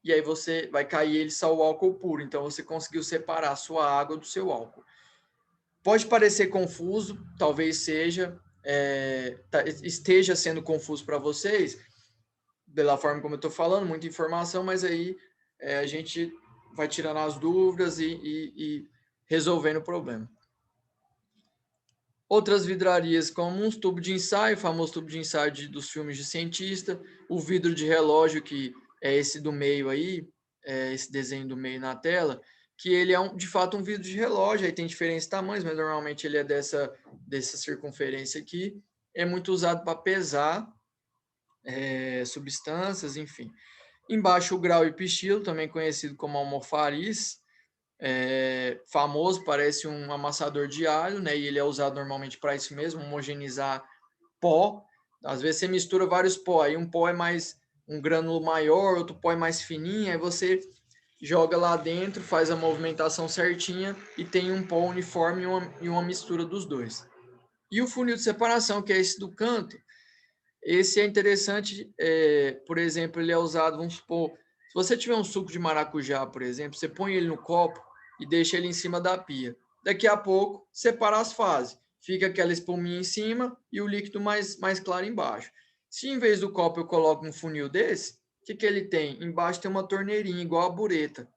Speaker 1: e aí você vai cair ele só o álcool puro. Então você conseguiu separar a sua água do seu álcool. Pode parecer confuso, talvez esteja sendo confuso para vocês, pela forma como eu estou falando, muita informação, mas aí a gente vai tirando as dúvidas e resolvendo o problema. Outras vidrarias, como uns tubos de ensaio, o famoso tubo de ensaio dos filmes de cientista, o vidro de relógio, que é esse do meio aí, esse desenho do meio na tela, que ele é de fato um vidro de relógio, aí tem diferentes tamanhos, mas normalmente ele é dessa circunferência aqui, é muito usado para pesar substâncias, enfim. Embaixo o grau e pistilo, também conhecido como almofariz, famoso, parece um amassador de alho, né? E ele é usado normalmente para isso mesmo, homogeneizar pó. Às vezes você mistura vários pó, aí um pó é mais um grânulo maior, outro pó é mais fininho, aí você joga lá dentro, faz a movimentação certinha e tem um pó uniforme e uma mistura dos dois. E o funil de separação, que é esse do canto, esse é interessante, por exemplo, ele é usado, vamos supor, se você tiver um suco de maracujá, por exemplo, você põe ele no copo e deixa ele em cima da pia. Daqui a pouco, separa as fases. Fica aquela espuminha em cima e o líquido mais claro embaixo. Se em vez do copo eu coloco um funil desse, o que ele tem? Embaixo tem uma torneirinha, igual a bureta.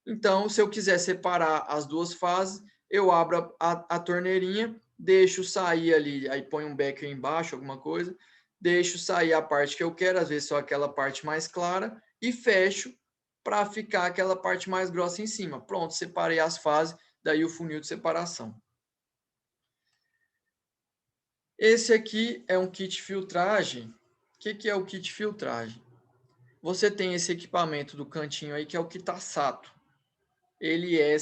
Speaker 1: Então, se eu quiser separar as duas fases, eu abro a torneirinha, deixo sair ali, aí põe um becker embaixo, alguma coisa, deixo sair a parte que eu quero, às vezes só aquela parte mais clara, e fecho para ficar aquela parte mais grossa em cima. Pronto, separei as fases, daí o funil de separação. Esse aqui é um kit filtragem. O que é o kit filtragem? você tem esse equipamento do cantinho aí, que é o Kitasato. Ele é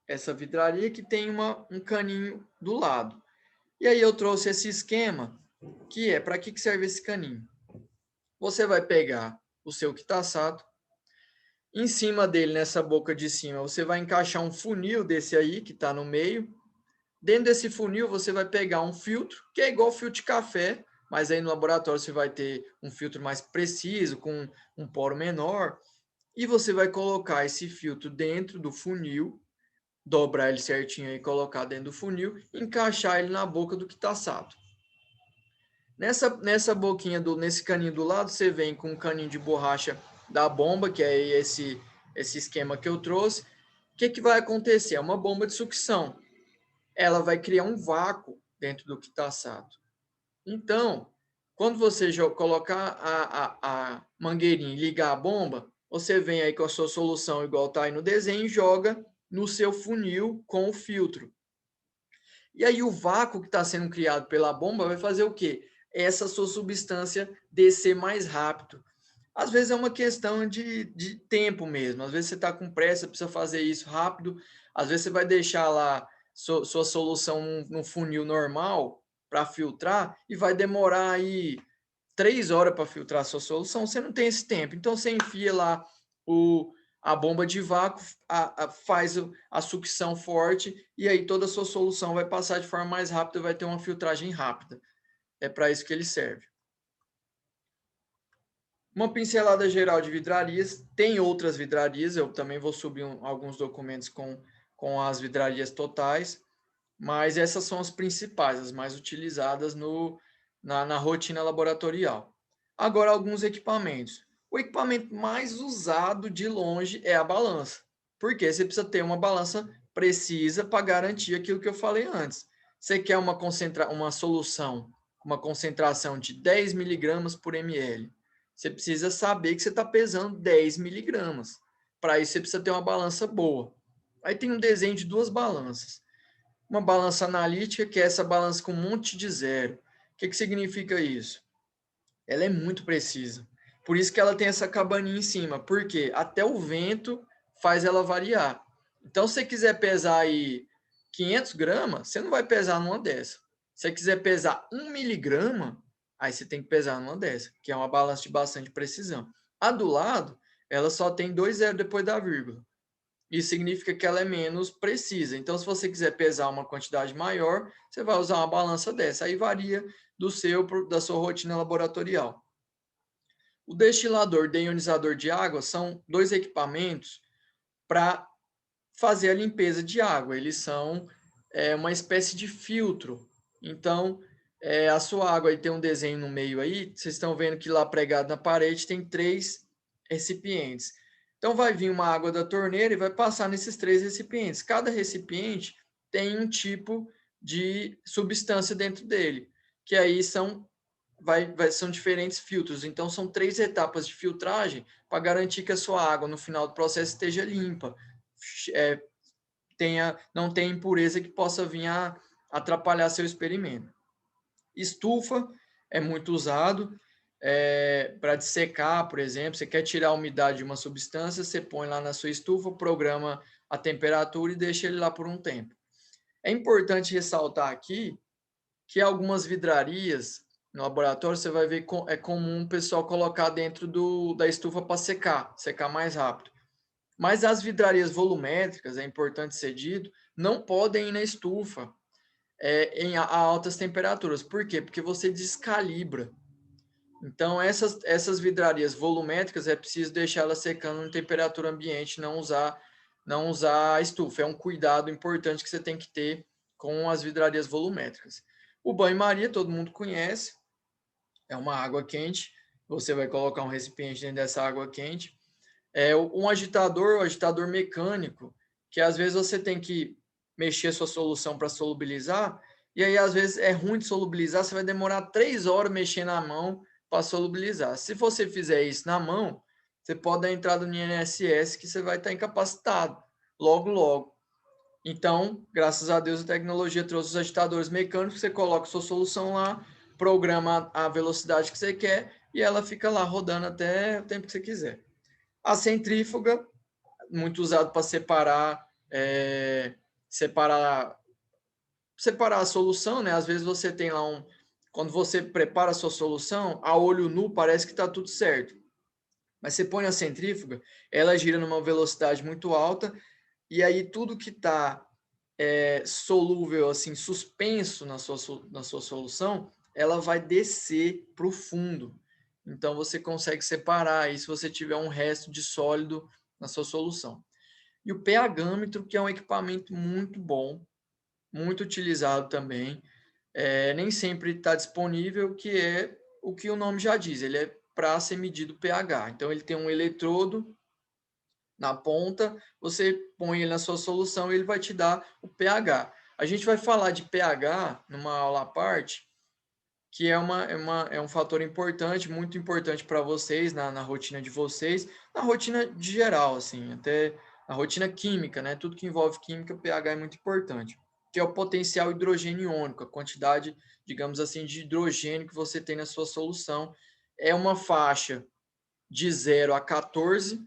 Speaker 1: essa vidraria que tem um caninho do lado. E aí eu trouxe esse esquema, que é, para que serve esse caninho? Você vai pegar o seu Kitasato, em cima dele, nessa boca de cima, você vai encaixar um funil desse aí, que está no meio. Dentro desse funil, você vai pegar um filtro, que é igual filtro de café, mas aí no laboratório você vai ter um filtro mais preciso, com um poro menor. E você vai colocar esse filtro dentro do funil, dobrar ele certinho e colocar dentro do funil, encaixar ele na boca do Kitasato. Nessa boquinha, nesse caninho do lado, você vem com um caninho de borracha da bomba, que é esse esquema que eu trouxe. O que vai acontecer? É uma bomba de sucção. Ela vai criar um vácuo dentro do Kitasato. Então, quando você colocar a mangueirinha e ligar a bomba, você vem aí com a sua solução, igual está aí no desenho, e joga no seu funil com o filtro. E aí o vácuo que está sendo criado pela bomba vai fazer o quê? Essa sua substância descer mais rápido. Às vezes é uma questão de tempo mesmo. Às vezes você está com pressa, precisa fazer isso rápido. Às vezes você vai deixar lá sua solução no funil normal para filtrar e vai demorar aí 3 horas para filtrar a sua solução. Você não tem esse tempo. Então você enfia lá a bomba de vácuo, faz a sucção forte e aí toda a sua solução vai passar de forma mais rápida, vai ter uma filtragem rápida. É para isso que ele serve. Uma pincelada geral de vidrarias. Tem outras vidrarias, eu também vou subir alguns documentos com as vidrarias totais, mas essas são as principais, as mais utilizadas na rotina laboratorial. Agora, alguns equipamentos. O equipamento mais usado de longe é a balança. Porque você precisa ter uma balança precisa para garantir aquilo que eu falei antes. Você quer uma solução com uma concentração de 10 miligramas por ml. Você precisa saber que você está pesando 10 miligramas. Para isso, você precisa ter uma balança boa. Aí tem um desenho de duas balanças. Uma balança analítica, que é essa balança com um monte de zero. O que significa isso? Ela é muito precisa. Por isso que ela tem essa cabaninha em cima, porque até o vento faz ela variar. Então, se você quiser pesar aí 500 gramas, você não vai pesar numa dessa. Se você quiser pesar 1 miligrama, aí você tem que pesar numa dessa, que é uma balança de bastante precisão. A do lado, ela só tem 2 zeros depois da vírgula. Isso significa que ela é menos precisa. Então, se você quiser pesar uma quantidade maior, você vai usar uma balança dessa. Aí varia da sua rotina laboratorial. O destilador e deionizador de água são dois equipamentos para fazer a limpeza de água. Eles são uma espécie de filtro. Então, a sua água aí tem um desenho no meio aí. Vocês estão vendo que lá pregado na parede tem 3 recipientes. Então, vai vir uma água da torneira e vai passar nesses 3 recipientes. Cada recipiente tem um tipo de substância dentro dele, que aí são diferentes filtros. Então, são 3 etapas de filtragem para garantir que a sua água, no final do processo, esteja limpa, não tenha impureza que possa vir a atrapalhar seu experimento. Estufa é muito usado para dissecar, por exemplo. Você quer tirar a umidade de uma substância, você põe lá na sua estufa, programa a temperatura e deixa ele lá por um tempo. É importante ressaltar aqui que algumas vidrarias no laboratório você vai ver é comum o pessoal colocar dentro da estufa para secar mais rápido. Mas as vidrarias volumétricas, é importante ser dito, não podem ir na estufa a altas temperaturas. Por quê? Porque você descalibra. Então, essas vidrarias volumétricas é preciso deixar elas secando em temperatura ambiente, não usar a estufa. É um cuidado importante que você tem que ter com as vidrarias volumétricas. O banho-maria, todo mundo conhece, é uma água quente. Você vai colocar um recipiente dentro dessa água quente. Um agitador mecânico, que às vezes você tem que mexer sua solução para solubilizar, e aí às vezes é ruim de solubilizar, você vai demorar 3 horas mexendo na mão para solubilizar. Se você fizer isso na mão, você pode dar entrada no INSS que você vai estar incapacitado logo. Então, graças a Deus, a tecnologia trouxe os agitadores mecânicos, você coloca sua solução lá, programa a velocidade que você quer e ela fica lá rodando até o tempo que você quiser. A centrífuga, muito usado para separar a solução, né? Às vezes você tem lá quando você prepara a sua solução, a olho nu parece que está tudo certo. Mas você põe a centrífuga, ela gira numa velocidade muito alta, e aí tudo que está solúvel, assim, suspenso na sua solução, ela vai descer para o fundo. Então você consegue separar aí se você tiver um resto de sólido na sua solução. E o pH-metro, que é um equipamento muito bom, muito utilizado também, nem sempre está disponível, que é o que o nome já diz, ele é para ser medido o pH. Então ele tem um eletrodo na ponta, você põe ele na sua solução e ele vai te dar o pH. A gente vai falar de pH numa aula à parte, que é um fator importante, muito importante para vocês, na rotina de vocês, na rotina de geral, assim, até na rotina química, né? Tudo que envolve química, o pH é muito importante, que é o potencial hidrogênio iônico, a quantidade, digamos assim, de hidrogênio que você tem na sua solução. É uma faixa de 0 a 14,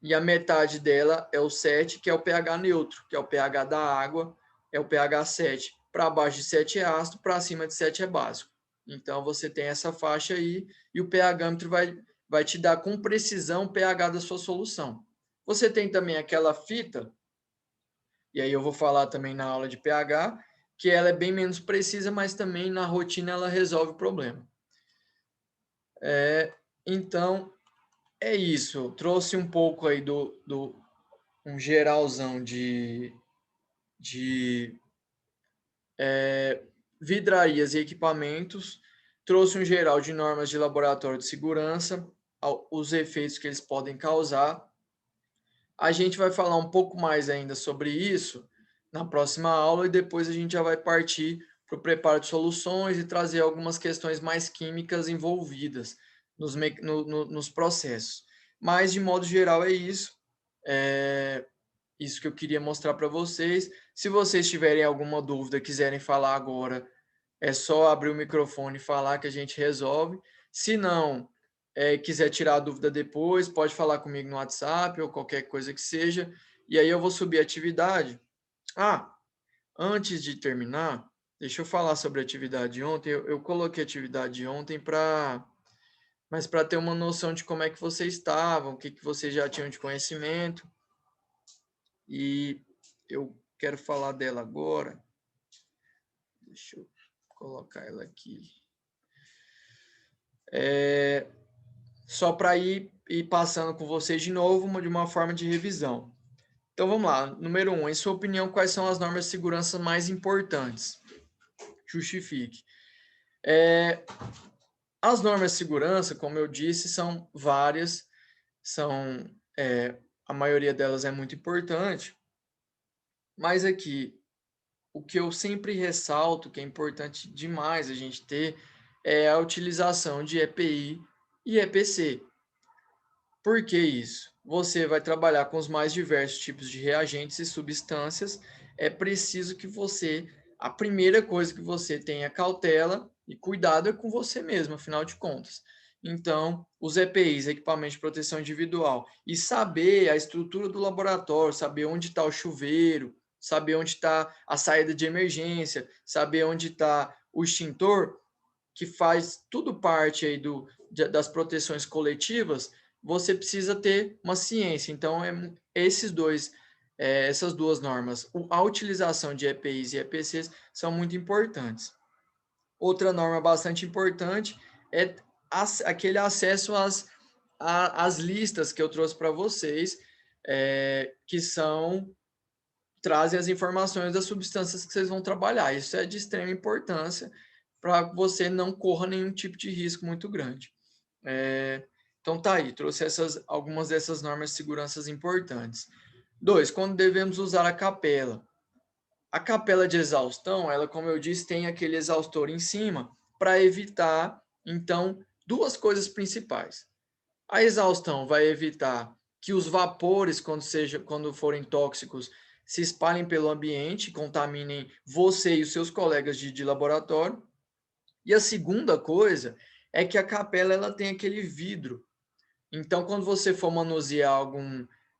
Speaker 1: e a metade dela é o 7, que é o pH neutro, que é o pH da água, é o pH 7. Para baixo de 7 é ácido, para cima de 7 é básico. Então, você tem essa faixa aí, e o pH-metro vai te dar com precisão o pH da sua solução. Você tem também aquela fita, e aí eu vou falar também na aula de pH, que ela é bem menos precisa, mas também na rotina ela resolve o problema. Então, é isso. Eu trouxe um pouco aí um geralzão de vidrarias e equipamentos, trouxe um geral de normas de laboratório de segurança, os efeitos que eles podem causar. A gente vai falar um pouco mais ainda sobre isso na próxima aula e depois a gente já vai partir para o preparo de soluções e trazer algumas questões mais químicas envolvidas nos processos. Mas, de modo geral, é isso. Isso que eu queria mostrar para vocês. Se vocês tiverem alguma dúvida, quiserem falar agora, é só abrir o microfone e falar que a gente resolve. Se não, quiser tirar a dúvida depois, pode falar comigo no WhatsApp ou qualquer coisa que seja. E aí eu vou subir a atividade. Ah, antes de terminar, deixa eu falar sobre a atividade de ontem. Eu coloquei a atividade de ontem mas para ter uma noção de como é que vocês estavam, o que vocês já tinham de conhecimento. E eu quero falar dela agora. Deixa eu colocar ela aqui. Só para ir passando com vocês de novo, de uma forma de revisão. Então vamos lá. Número 1, em sua opinião, quais são as normas de segurança mais importantes? Justifique. As normas de segurança, como eu disse, são várias, a maioria delas é muito importante, mas aqui, o que eu sempre ressalto, que é importante demais a gente ter, é a utilização de EPI e EPC. Por que isso? Você vai trabalhar com os mais diversos tipos de reagentes e substâncias, é preciso que a primeira coisa que você tenha cautela e cuidado é com você mesmo, afinal de contas. Então, os EPIs, equipamentos de proteção individual, e saber a estrutura do laboratório, saber onde está o chuveiro, saber onde está a saída de emergência, saber onde está o extintor, que faz tudo parte aí das proteções coletivas, você precisa ter uma ciência. Então, essas duas normas, a utilização de EPIs e EPCs são muito importantes. Outra norma bastante importante é aquele acesso às listas que eu trouxe para vocês, que trazem as informações das substâncias que vocês vão trabalhar. Isso é de extrema importância para que você não corra nenhum tipo de risco muito grande. Então tá aí, trouxe algumas dessas normas de segurança importantes. 2, quando devemos usar a capela. A capela de exaustão, ela, como eu disse, tem aquele exaustor em cima para evitar, então, duas coisas principais. A exaustão vai evitar que os vapores, quando forem tóxicos, se espalhem pelo ambiente, contaminem você e os seus colegas de laboratório. E a segunda coisa é que a capela ela tem aquele vidro. Então, quando você for manusear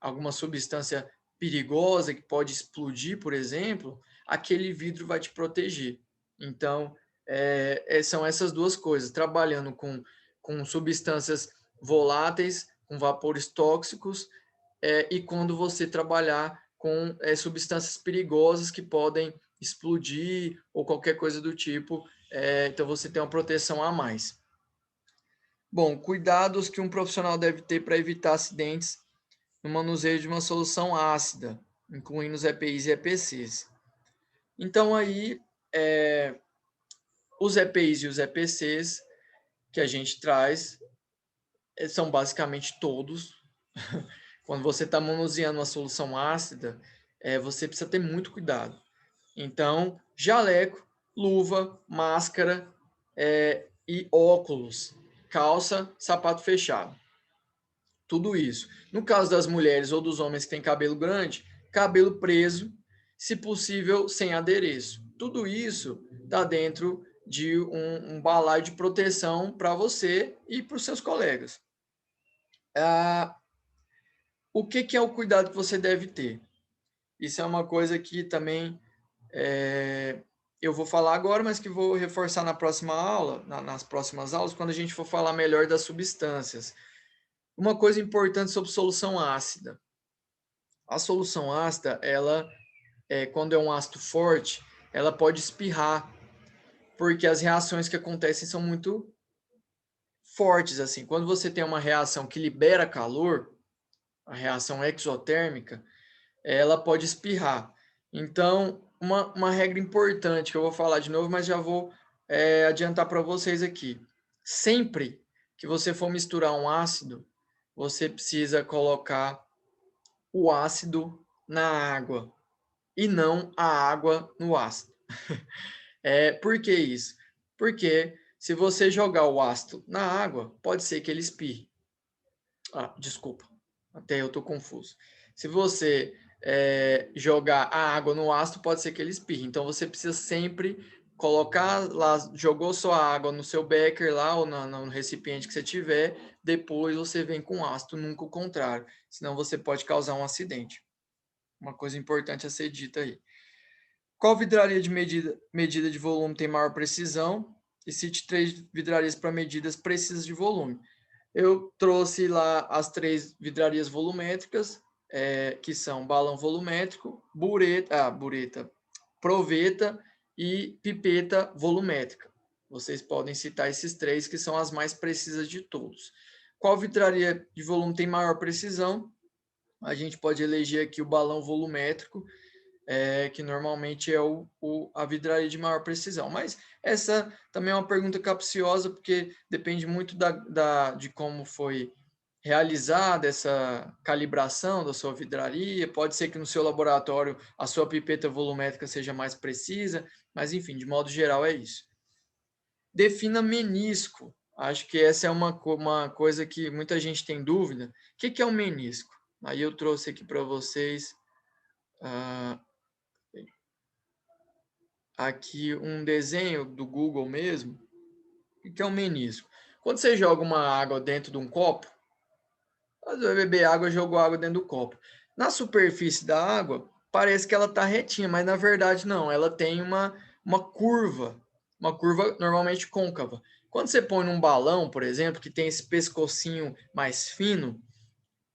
Speaker 1: alguma substância perigosa que pode explodir, por exemplo, aquele vidro vai te proteger. Então, são essas duas coisas, trabalhando com substâncias voláteis, com vapores tóxicos, e quando você trabalhar com substâncias perigosas que podem explodir ou qualquer coisa do tipo, então você tem uma proteção a mais. Bom, cuidados que um profissional deve ter para evitar acidentes no manuseio de uma solução ácida, incluindo os EPIs e EPCs. Então, aí, os EPIs e os EPCs que a gente traz são basicamente todos. Quando você está manuseando uma solução ácida, você precisa ter muito cuidado. Então, jaleco, luva, máscara e óculos, calça, sapato fechado. Tudo isso. No caso das mulheres ou dos homens que têm cabelo grande, cabelo preso, se possível, sem adereço. Tudo isso está dentro de um balaio de proteção para você e para os seus colegas. O que é o cuidado que você deve ter? Isso é uma coisa que também eu vou falar agora, mas que vou reforçar na próxima aula, nas próximas aulas, quando a gente for falar melhor das substâncias. Uma coisa importante sobre solução ácida. A solução ácida, ela, quando é um ácido forte, ela pode espirrar, porque as reações que acontecem são muito fortes. Assim, quando você tem uma reação que libera calor, a reação exotérmica, ela pode espirrar. Então, uma regra importante que eu vou falar de novo, mas já vou adiantar para vocês aqui. Sempre que você for misturar um ácido, você precisa colocar o ácido na água e não a água no ácido. Por que isso? Porque se você jogar o ácido na água, pode ser que ele espirre. Desculpa, até eu estou confuso. Se você jogar a água no ácido, pode ser que ele espirre. Então você precisa sempre colocar lá, jogou sua água no seu becker lá ou no recipiente que você tiver, depois você vem com ácido, nunca o contrário, senão você pode causar um acidente. Uma coisa importante a ser dita aí. Qual vidraria de medida de volume tem maior precisão? E cite 3 vidrarias para medidas precisas de volume. Eu trouxe lá as 3 vidrarias volumétricas, que são balão volumétrico, bureta, proveta e pipeta volumétrica. Vocês podem citar esses 3 que são as mais precisas de todos. Qual vidraria de volume tem maior precisão? A gente pode eleger aqui o balão volumétrico, que normalmente é a vidraria de maior precisão. Mas essa também é uma pergunta capciosa, porque depende muito de como foi realizada essa calibração da sua vidraria. Pode ser que no seu laboratório a sua pipeta volumétrica seja mais precisa, mas enfim, de modo geral é isso. Defina menisco. Acho que essa é uma coisa que muita gente tem dúvida. O que é um menisco? Aí eu trouxe aqui para vocês aqui um desenho do Google mesmo. O que é um menisco? Quando você joga uma água dentro de um copo, você vai beber água, jogou água dentro do copo. Na superfície da água, parece que ela está retinha, mas na verdade não. Ela tem uma curva normalmente côncava. Quando você põe num balão, por exemplo, que tem esse pescocinho mais fino,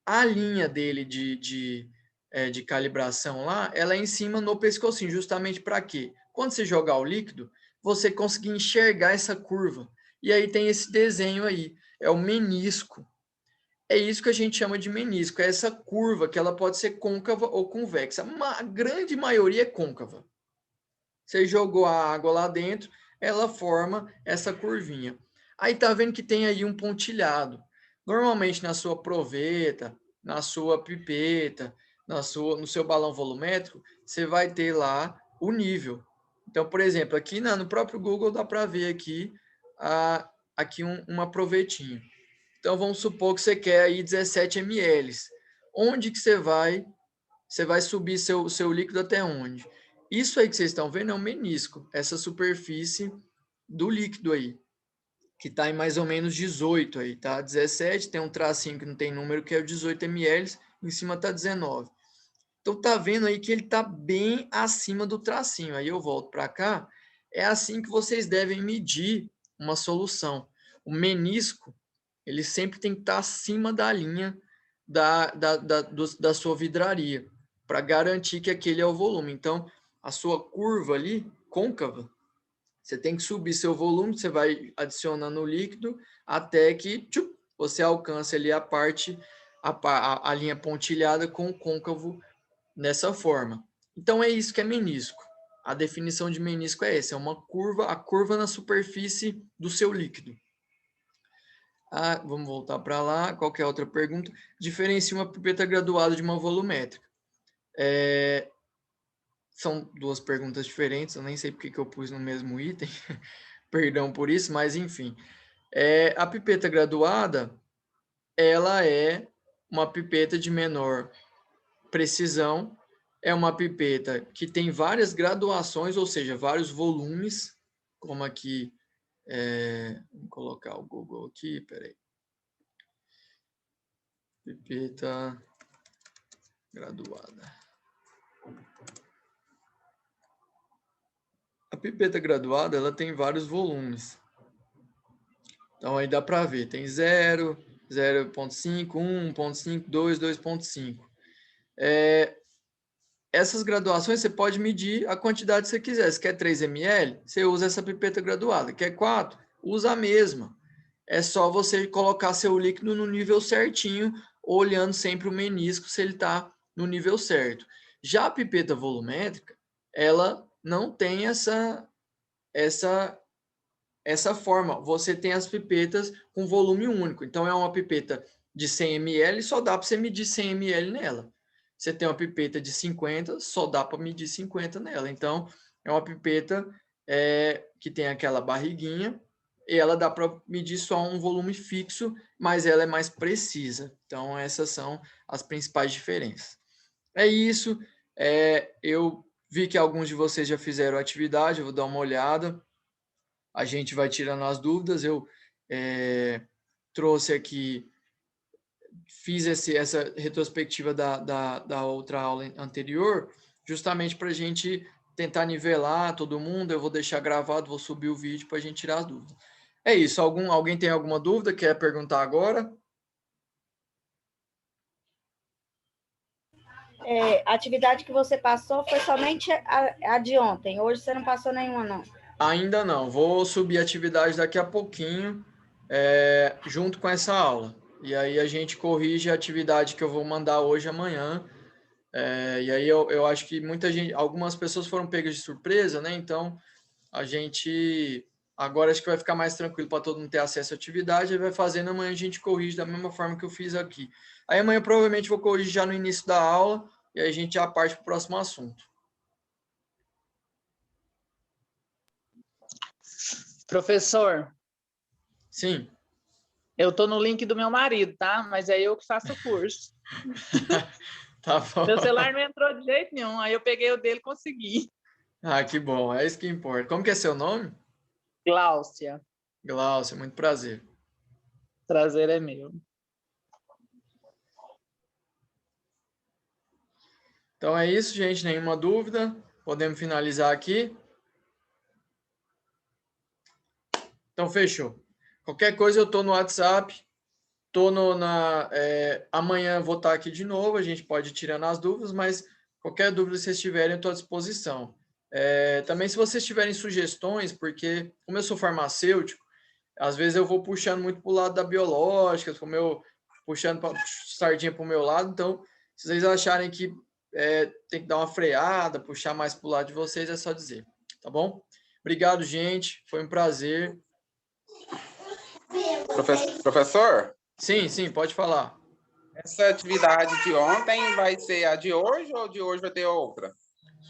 Speaker 1: a linha dele de calibração lá, ela é em cima no pescocinho, justamente para quê? Quando você jogar o líquido, você conseguir enxergar essa curva. E aí tem esse desenho aí, é o menisco. É isso que a gente chama de menisco, é essa curva que ela pode ser côncava ou convexa. A grande maioria é côncava. Você jogou a água lá dentro, ela forma essa curvinha. Aí tá vendo que tem aí um pontilhado. Normalmente na sua proveta, na sua pipeta, no seu balão volumétrico, você vai ter lá o nível. Então, por exemplo, aqui no próprio Google dá para ver aqui uma provetinha. Então, vamos supor que você quer aí 17 ml. Onde que você vai subir seu líquido até onde? Isso aí que vocês estão vendo é um menisco, essa superfície do líquido aí, que está em mais ou menos 18 aí, tá? 17, tem um tracinho que não tem número, que é o 18 ml, em cima tá 19. Então tá vendo aí que ele tá bem acima do tracinho. Aí eu volto para cá, é assim que vocês devem medir uma solução. O menisco, ele sempre tem que estar acima da linha da sua vidraria, para garantir que aquele é o volume. Então, a sua curva ali, côncava, você tem que subir seu volume, você vai adicionando o líquido até que você alcance ali a parte, a linha pontilhada com o côncavo nessa forma. Então é isso que é menisco. A definição de menisco é essa, é uma curva, a curva na superfície do seu líquido. Vamos voltar para lá. Qualquer outra pergunta? Diferencia uma pipeta graduada de uma volumétrica. São duas perguntas diferentes, eu nem sei porque que eu pus no mesmo item, perdão por isso, mas enfim. A pipeta graduada, ela é uma pipeta de menor precisão, é uma pipeta que tem várias graduações, ou seja, vários volumes, como aqui, vou colocar o Google aqui, peraí. Pipeta graduada. A pipeta graduada, ela tem vários volumes. Então, aí dá para ver, tem 0, 0,5, 1,5, 2, 2,5. Essas graduações, você pode medir a quantidade que você quiser. Se quer 3 ml, você usa essa pipeta graduada. Quer 4? Usa a mesma. É só você colocar seu líquido no nível certinho, olhando sempre o menisco se ele está no nível certo. Já a pipeta volumétrica, ela não tem essa forma. Você tem as pipetas com volume único. Então, é uma pipeta de 100 ml, só dá para você medir 100 ml nela. Você tem uma pipeta de 50, só dá para medir 50 nela. Então, é uma pipeta que tem aquela barriguinha, e ela dá para medir só um volume fixo, mas ela é mais precisa. Então, essas são as principais diferenças. É isso. Eu vi que alguns de vocês já fizeram atividade, eu vou dar uma olhada. A gente vai tirando as dúvidas. Eu trouxe aqui, fiz essa retrospectiva da outra aula anterior, justamente para a gente tentar nivelar todo mundo. Eu vou deixar gravado, vou subir o vídeo para a gente tirar as dúvidas. É isso. Alguém tem alguma dúvida? Quer perguntar agora?
Speaker 3: A atividade que você passou foi somente a de ontem. Hoje você não passou nenhuma, não?
Speaker 1: Ainda não. Vou subir a atividade daqui a pouquinho, junto com essa aula. E aí a gente corrige a atividade que eu vou mandar hoje e amanhã. E aí eu acho que algumas pessoas foram pegas de surpresa, né? Então a gente agora acho que vai ficar mais tranquilo para todo mundo ter acesso à atividade. Aí vai fazendo, amanhã a gente corrige da mesma forma que eu fiz aqui. Aí amanhã provavelmente vou corrigir já no início da aula e aí a gente já parte para o próximo assunto.
Speaker 4: Professor.
Speaker 1: Sim.
Speaker 4: Eu tô no link do meu marido, tá? Mas é eu que faço o curso.
Speaker 1: Tá bom.
Speaker 4: Meu celular não entrou de jeito nenhum, aí eu peguei o dele e consegui.
Speaker 1: Que bom, é isso que importa. Como que é seu nome?
Speaker 4: Gláucia.
Speaker 1: Gláucia, muito prazer.
Speaker 4: Prazer é meu.
Speaker 1: Então é isso, gente. Nenhuma dúvida. Podemos finalizar aqui. Então, fechou. Qualquer coisa eu estou no WhatsApp. Amanhã vou estar aqui de novo. A gente pode ir tirando as dúvidas, mas qualquer dúvida que vocês tiverem, eu estou à disposição. Também, se vocês tiverem sugestões, porque como eu sou farmacêutico, às vezes eu vou puxando muito para o lado da biológica, puxando sardinha para o meu lado. Então, se vocês acharem que tem que dar uma freada, puxar mais para o lado de vocês, é só dizer. Tá bom? Obrigado, gente. Foi um prazer.
Speaker 5: Professor?
Speaker 1: Sim, pode falar.
Speaker 5: Essa atividade de ontem vai ser a de hoje ou de hoje vai ter outra?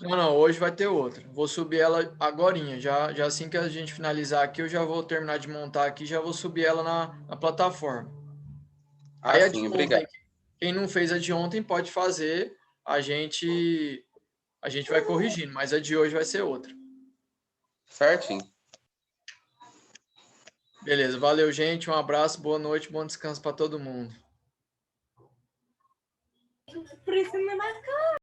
Speaker 1: Não, hoje vai ter outra. Vou subir ela agorinha. Já assim que a gente finalizar aqui, eu já vou terminar de montar aqui, já vou subir ela na plataforma. Aí a de
Speaker 5: obrigado.
Speaker 1: ontem, quem não fez a de ontem pode fazer, a gente vai corrigindo, mas a de hoje vai ser outra.
Speaker 5: Certinho.
Speaker 1: Beleza, valeu, gente. Um abraço, boa noite, bom descanso para todo mundo.
Speaker 3: Por isso não é mais